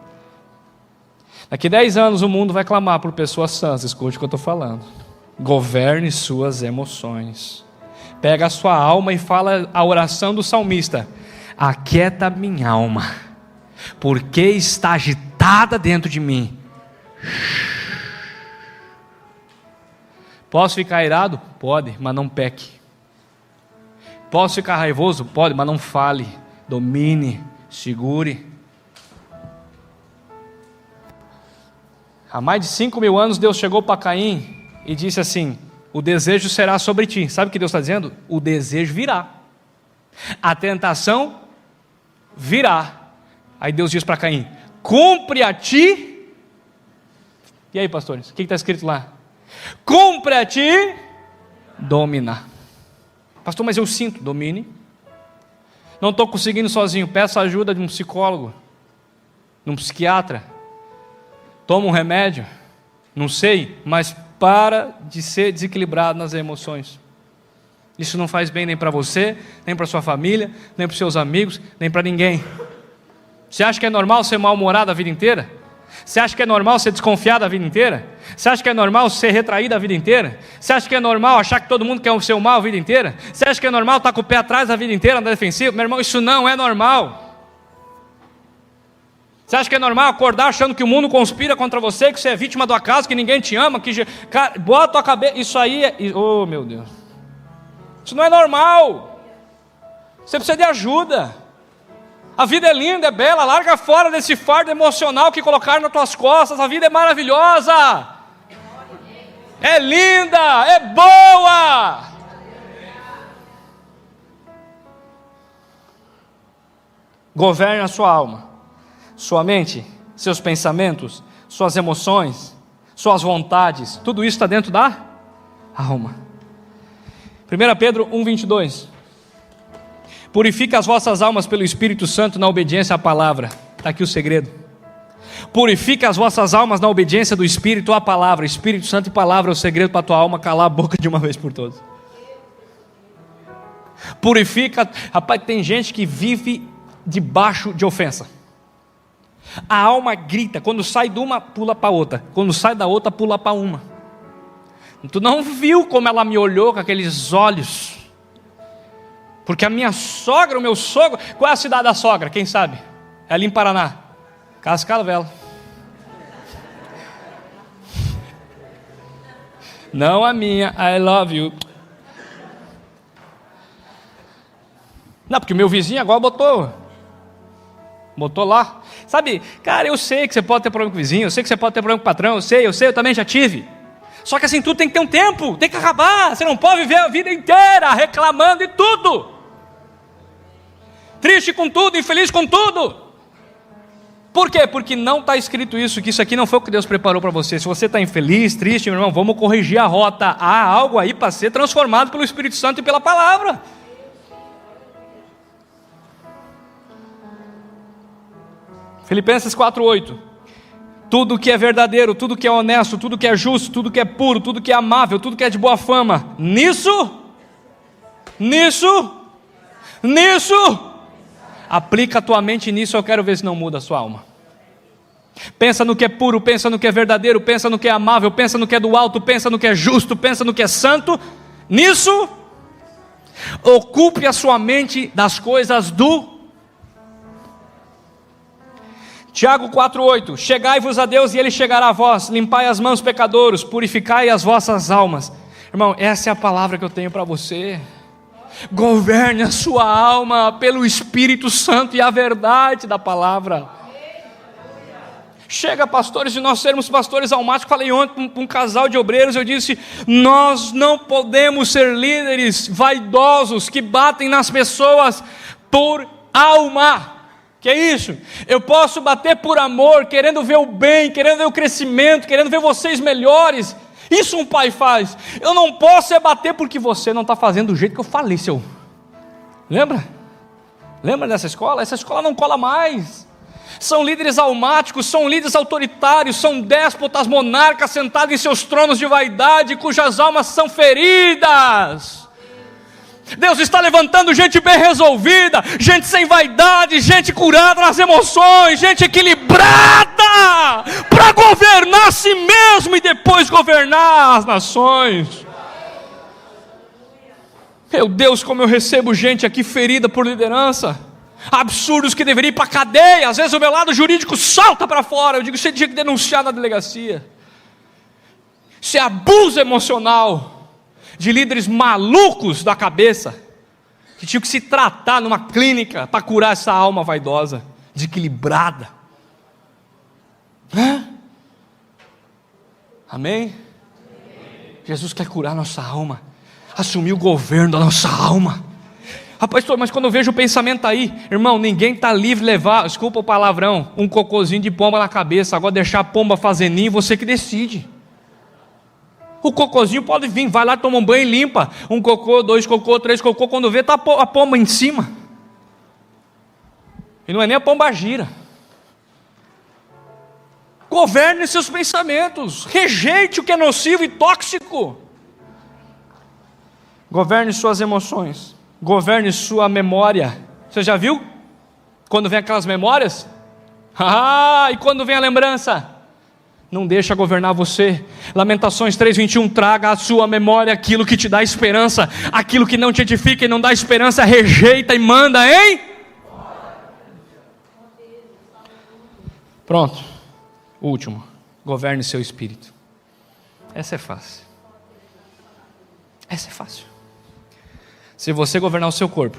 Daqui 10 anos o mundo vai clamar por pessoas sãs, escute o que eu estou falando. Governe suas emoções. Pega a sua alma e fala a oração do salmista: aquieta minha alma, porque está agitada dentro de mim. Posso ficar irado? Pode, mas não peque. Posso ficar raivoso? Pode, mas não fale. Domine, segure. Há mais de 5.000 anos Deus chegou para Caim e disse assim: o desejo será sobre ti. Sabe o que Deus está dizendo? O desejo virá, a tentação virá. Aí Deus diz para Caim: cumpre a ti. E aí, pastores, o que está escrito lá? Cumpre a ti dominar. Pastor, mas eu sinto. Domine. Não estou conseguindo sozinho, peça ajuda de um psicólogo, de um psiquiatra. toma um remédio, não sei, mas para de ser desequilibrado nas emoções. Isso não faz bem nem para você, nem para sua família, nem para os seus amigos, nem para ninguém. Você acha que é normal ser mal-humorado a vida inteira? Você acha que é normal ser desconfiado a vida inteira? Você acha que é normal ser retraído a vida inteira? Você acha que é normal achar que todo mundo quer o seu mal a vida inteira? Você acha que é normal estar com o pé atrás a vida inteira na defensiva? Meu irmão, isso não é normal. Você acha que é normal acordar achando que o mundo conspira contra você, que você é vítima do acaso, que ninguém te ama, que... Cara, bota a cabeça... Isso aí é... Oh, meu Deus. Isso não é normal. Você precisa de ajuda. A vida é linda, é bela. Larga fora desse fardo emocional que colocaram nas tuas costas. A vida é maravilhosa. É linda, é boa. Governe a sua alma, sua mente, seus pensamentos, suas emoções, suas vontades. Tudo isso está dentro da alma. 1 Pedro 1,22. Purifica as vossas almas pelo Espírito Santo na obediência à palavra. Está aqui o segredo. Purifica as vossas almas na obediência do Espírito à palavra. Espírito Santo e palavra é o segredo para a tua alma calar a boca de uma vez por todas. Purifica. Rapaz, tem gente que vive debaixo de ofensa. A alma grita. Quando sai de uma, pula para outra. Quando sai da outra, pula para uma. Tu não viu como ela me olhou com aqueles olhos? Porque a minha sogra, o meu sogro... Qual é a cidade da sogra? Quem sabe? É ali em Paraná. Cascavel. Não a minha. I love you. Não, porque o meu vizinho agora botou lá. Sabe, cara, eu sei que você pode ter problema com o vizinho, eu sei que você pode ter problema com o patrão, eu sei, eu também já tive. Só que assim, tudo tem que ter um tempo, tem que acabar. Você não pode viver a vida inteira reclamando de tudo. Triste com tudo, infeliz com tudo. Por quê? Porque não está escrito isso, que isso aqui não foi o que Deus preparou para você. Se você está infeliz, triste, meu irmão, vamos corrigir a rota. Há algo aí para ser transformado pelo Espírito Santo e pela palavra. Filipenses 4,8. Tudo que é verdadeiro, tudo que é honesto, tudo que é justo, tudo que é puro, tudo que é amável, tudo que é de boa fama, nisso, aplica a tua mente nisso. Eu quero ver se não muda a sua alma. Pensa no que é puro, pensa no que é verdadeiro, pensa no que é amável, pensa no que é do alto, pensa no que é justo, pensa no que é santo. Nisso, ocupe a sua mente das coisas do... Tiago 4,8. Chegai-vos a Deus e Ele chegará a vós. Limpai as mãos, pecadores, purificai as vossas almas. Irmão, essa é a palavra que eu tenho para você. Governe a sua alma pelo Espírito Santo e a verdade da palavra. Chega, pastores, de nós sermos pastores almáticos. Falei ontem para um casal de obreiros, eu disse: nós não podemos ser líderes vaidosos que batem nas pessoas por alma. Que é isso? Eu posso bater por amor, querendo ver o bem, querendo ver o crescimento, querendo ver vocês melhores. Isso um pai faz. Eu não posso é bater porque você não está fazendo do jeito que eu falei, seu. Lembra? Lembra dessa escola? Essa escola não cola mais. São líderes almáticos, são líderes autoritários, são déspotas, monarcas sentados em seus tronos de vaidade, cujas almas são feridas. Deus está levantando gente bem resolvida, gente sem vaidade, gente curada nas emoções, gente equilibrada, para governar a si mesmo e depois governar as nações. Meu Deus, como eu recebo gente aqui ferida por liderança, absurdos que deveriam ir para a cadeia. Às vezes o meu lado jurídico salta para fora. Eu digo: você tinha que denunciar na delegacia. Isso é abuso emocional de líderes malucos da cabeça, que tinham que se tratar numa clínica para curar essa alma vaidosa, desequilibrada. Amém? Jesus quer curar nossa alma, assumir o governo da nossa alma. Rapaz, mas quando eu vejo o pensamento aí, irmão, ninguém está livre de levar, desculpa o palavrão, um cocôzinho de pomba na cabeça. Agora deixar a pomba fazer ninho, você que decide. O cocôzinho pode vir, vai lá, toma um banho e limpa. Um cocô, 2 cocô, 3 cocô, quando vê, está a pomba em cima. E não é nem a pomba gira. Governe seus pensamentos. Rejeite o que é nocivo e tóxico. Governe suas emoções. Governe sua memória. Você já viu? Quando vem aquelas memórias? E quando vem a lembrança? Não deixa governar você. Lamentações 3:21, traga à sua memória aquilo que te dá esperança, aquilo que não te edifica e não dá esperança, rejeita e manda, hein? Pronto, último, governe seu espírito. Essa é fácil. Essa é fácil. Se você governar o seu corpo,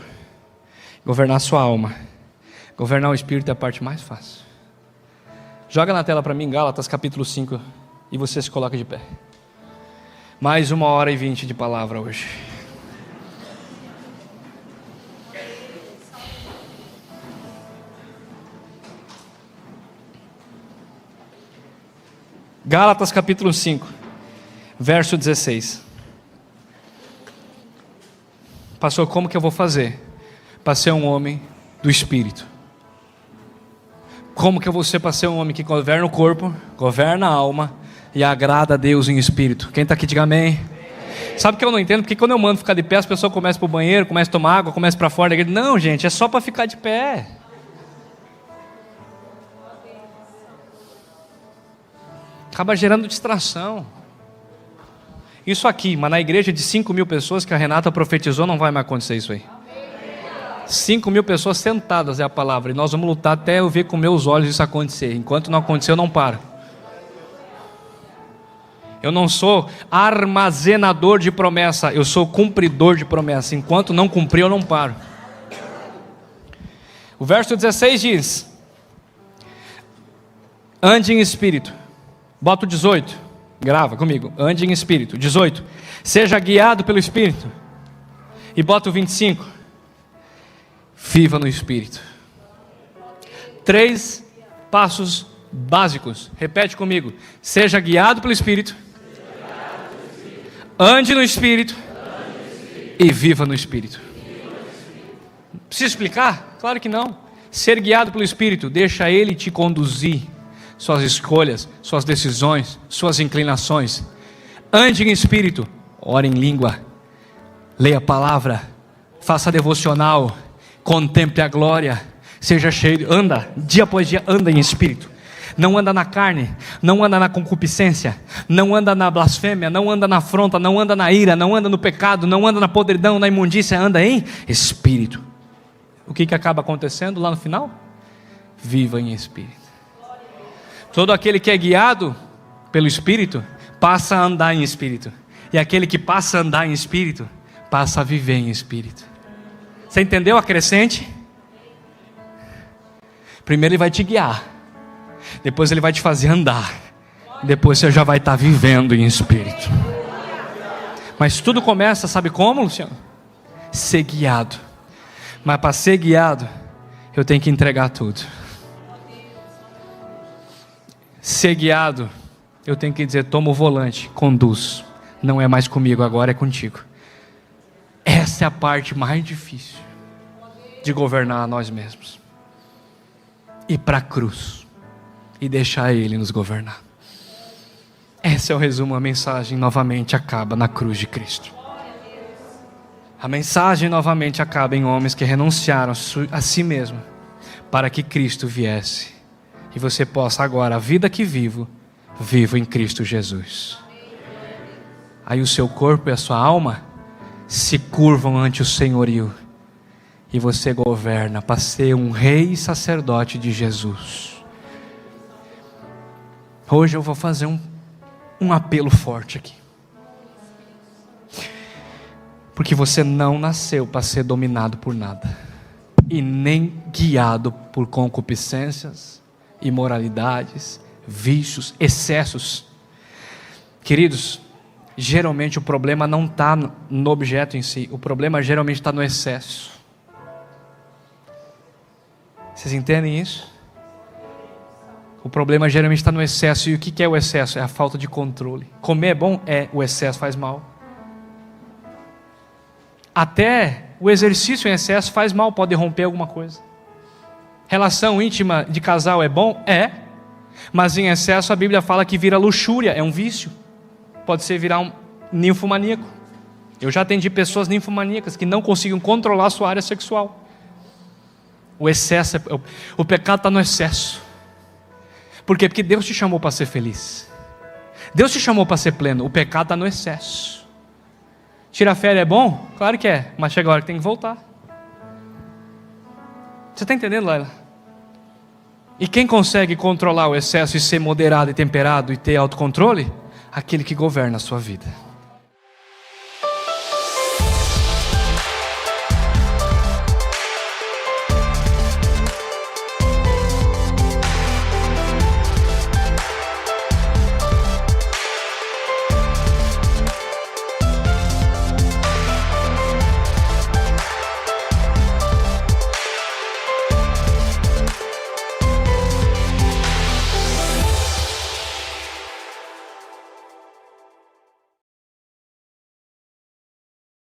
governar a sua alma, governar o espírito é a parte mais fácil. Joga na tela para mim, Gálatas capítulo 5, e você se coloca de pé. Mais 1h20 de palavra hoje. Gálatas capítulo 5, verso 16. Pastor, como que eu vou fazer para ser um homem do Espírito? Como que eu vou ser para ser um homem que governa o corpo, governa a alma e agrada a Deus em espírito? Quem está aqui, diga amém. Sabe o que eu não entendo? Porque quando eu mando ficar de pé, as pessoas começam para o banheiro, começam a tomar água, começam para fora da igreja. Não, gente, é só para ficar de pé. Acaba gerando distração. Isso aqui, mas na igreja de 5.000 pessoas que a Renata profetizou, não vai mais acontecer isso aí. 5.000 pessoas sentadas é a palavra, e nós vamos lutar até eu ver com meus olhos isso acontecer. Enquanto não acontecer, eu não paro. Eu não sou armazenador de promessa, eu sou cumpridor de promessa. Enquanto não cumprir, eu não paro. O verso 16 diz: ande em espírito. Bota o 18, grava comigo, ande em espírito. 18, seja guiado pelo espírito. E bota o 25, viva no espírito. 3 passos básicos, repete comigo: seja guiado pelo espírito, ande no espírito e viva no espírito. Precisa explicar? Claro que não. Ser guiado pelo espírito, deixa ele te conduzir, suas escolhas, suas decisões, suas inclinações. Ande em espírito, ore em língua, leia a palavra, faça devocional, contemple a glória, seja cheio, anda, dia após dia, anda em espírito. Não anda na carne, não anda na concupiscência, não anda na blasfêmia, não anda na afronta, não anda na ira, não anda no pecado, não anda na podridão, na imundícia, anda em espírito. O que acaba acontecendo lá no final? Viva em espírito. Todo aquele que é guiado pelo espírito, passa a andar em espírito. E aquele que passa a andar em espírito, passa a viver em espírito. Você entendeu a crescente? Primeiro ele vai te guiar, depois ele vai te fazer andar, depois você já vai estar vivendo em espírito. Mas tudo começa, sabe como, Luciano? Ser guiado. Mas para ser guiado, eu tenho que entregar tudo. Ser guiado, eu tenho que dizer: toma o volante, conduz. Não é mais comigo, agora é contigo. Essa é a parte mais difícil de governar a nós mesmos. Ir para a cruz e deixar Ele nos governar. Esse é o resumo. A mensagem novamente acaba na cruz de Cristo. A mensagem novamente acaba em homens que renunciaram a si mesmo para que Cristo viesse e você possa agora, a vida que vivo em Cristo Jesus. Aí o seu corpo e a sua alma se curvam ante o senhorio e você governa para ser um rei e sacerdote de Jesus. Hoje eu vou fazer um apelo forte aqui, porque você não nasceu para ser dominado por nada, e nem guiado por concupiscências, imoralidades, vícios, excessos. Queridos, geralmente o problema não está no objeto em si, o problema geralmente está no excesso. Vocês entendem isso? O problema geralmente está no excesso. E o que é o excesso? É a falta de controle. Comer é bom? É. O excesso faz mal. Até o exercício em excesso faz mal, pode romper alguma coisa. Relação íntima de casal é bom? É. Mas em excesso a Bíblia fala que vira luxúria, é um vício. Pode ser virar um ninfomaníaco. Eu já atendi pessoas ninfomaníacas que não conseguiam controlar a sua área sexual. O excesso, o pecado está no excesso. Por quê? Porque Deus te chamou para ser feliz. Deus te chamou para ser pleno. O pecado está no excesso. Tirar férias é bom? Claro que é, mas chega a hora que tem que voltar. Você está entendendo, Laila? E quem consegue controlar o excesso e ser moderado e temperado e ter autocontrole? Aquele que governa a sua vida.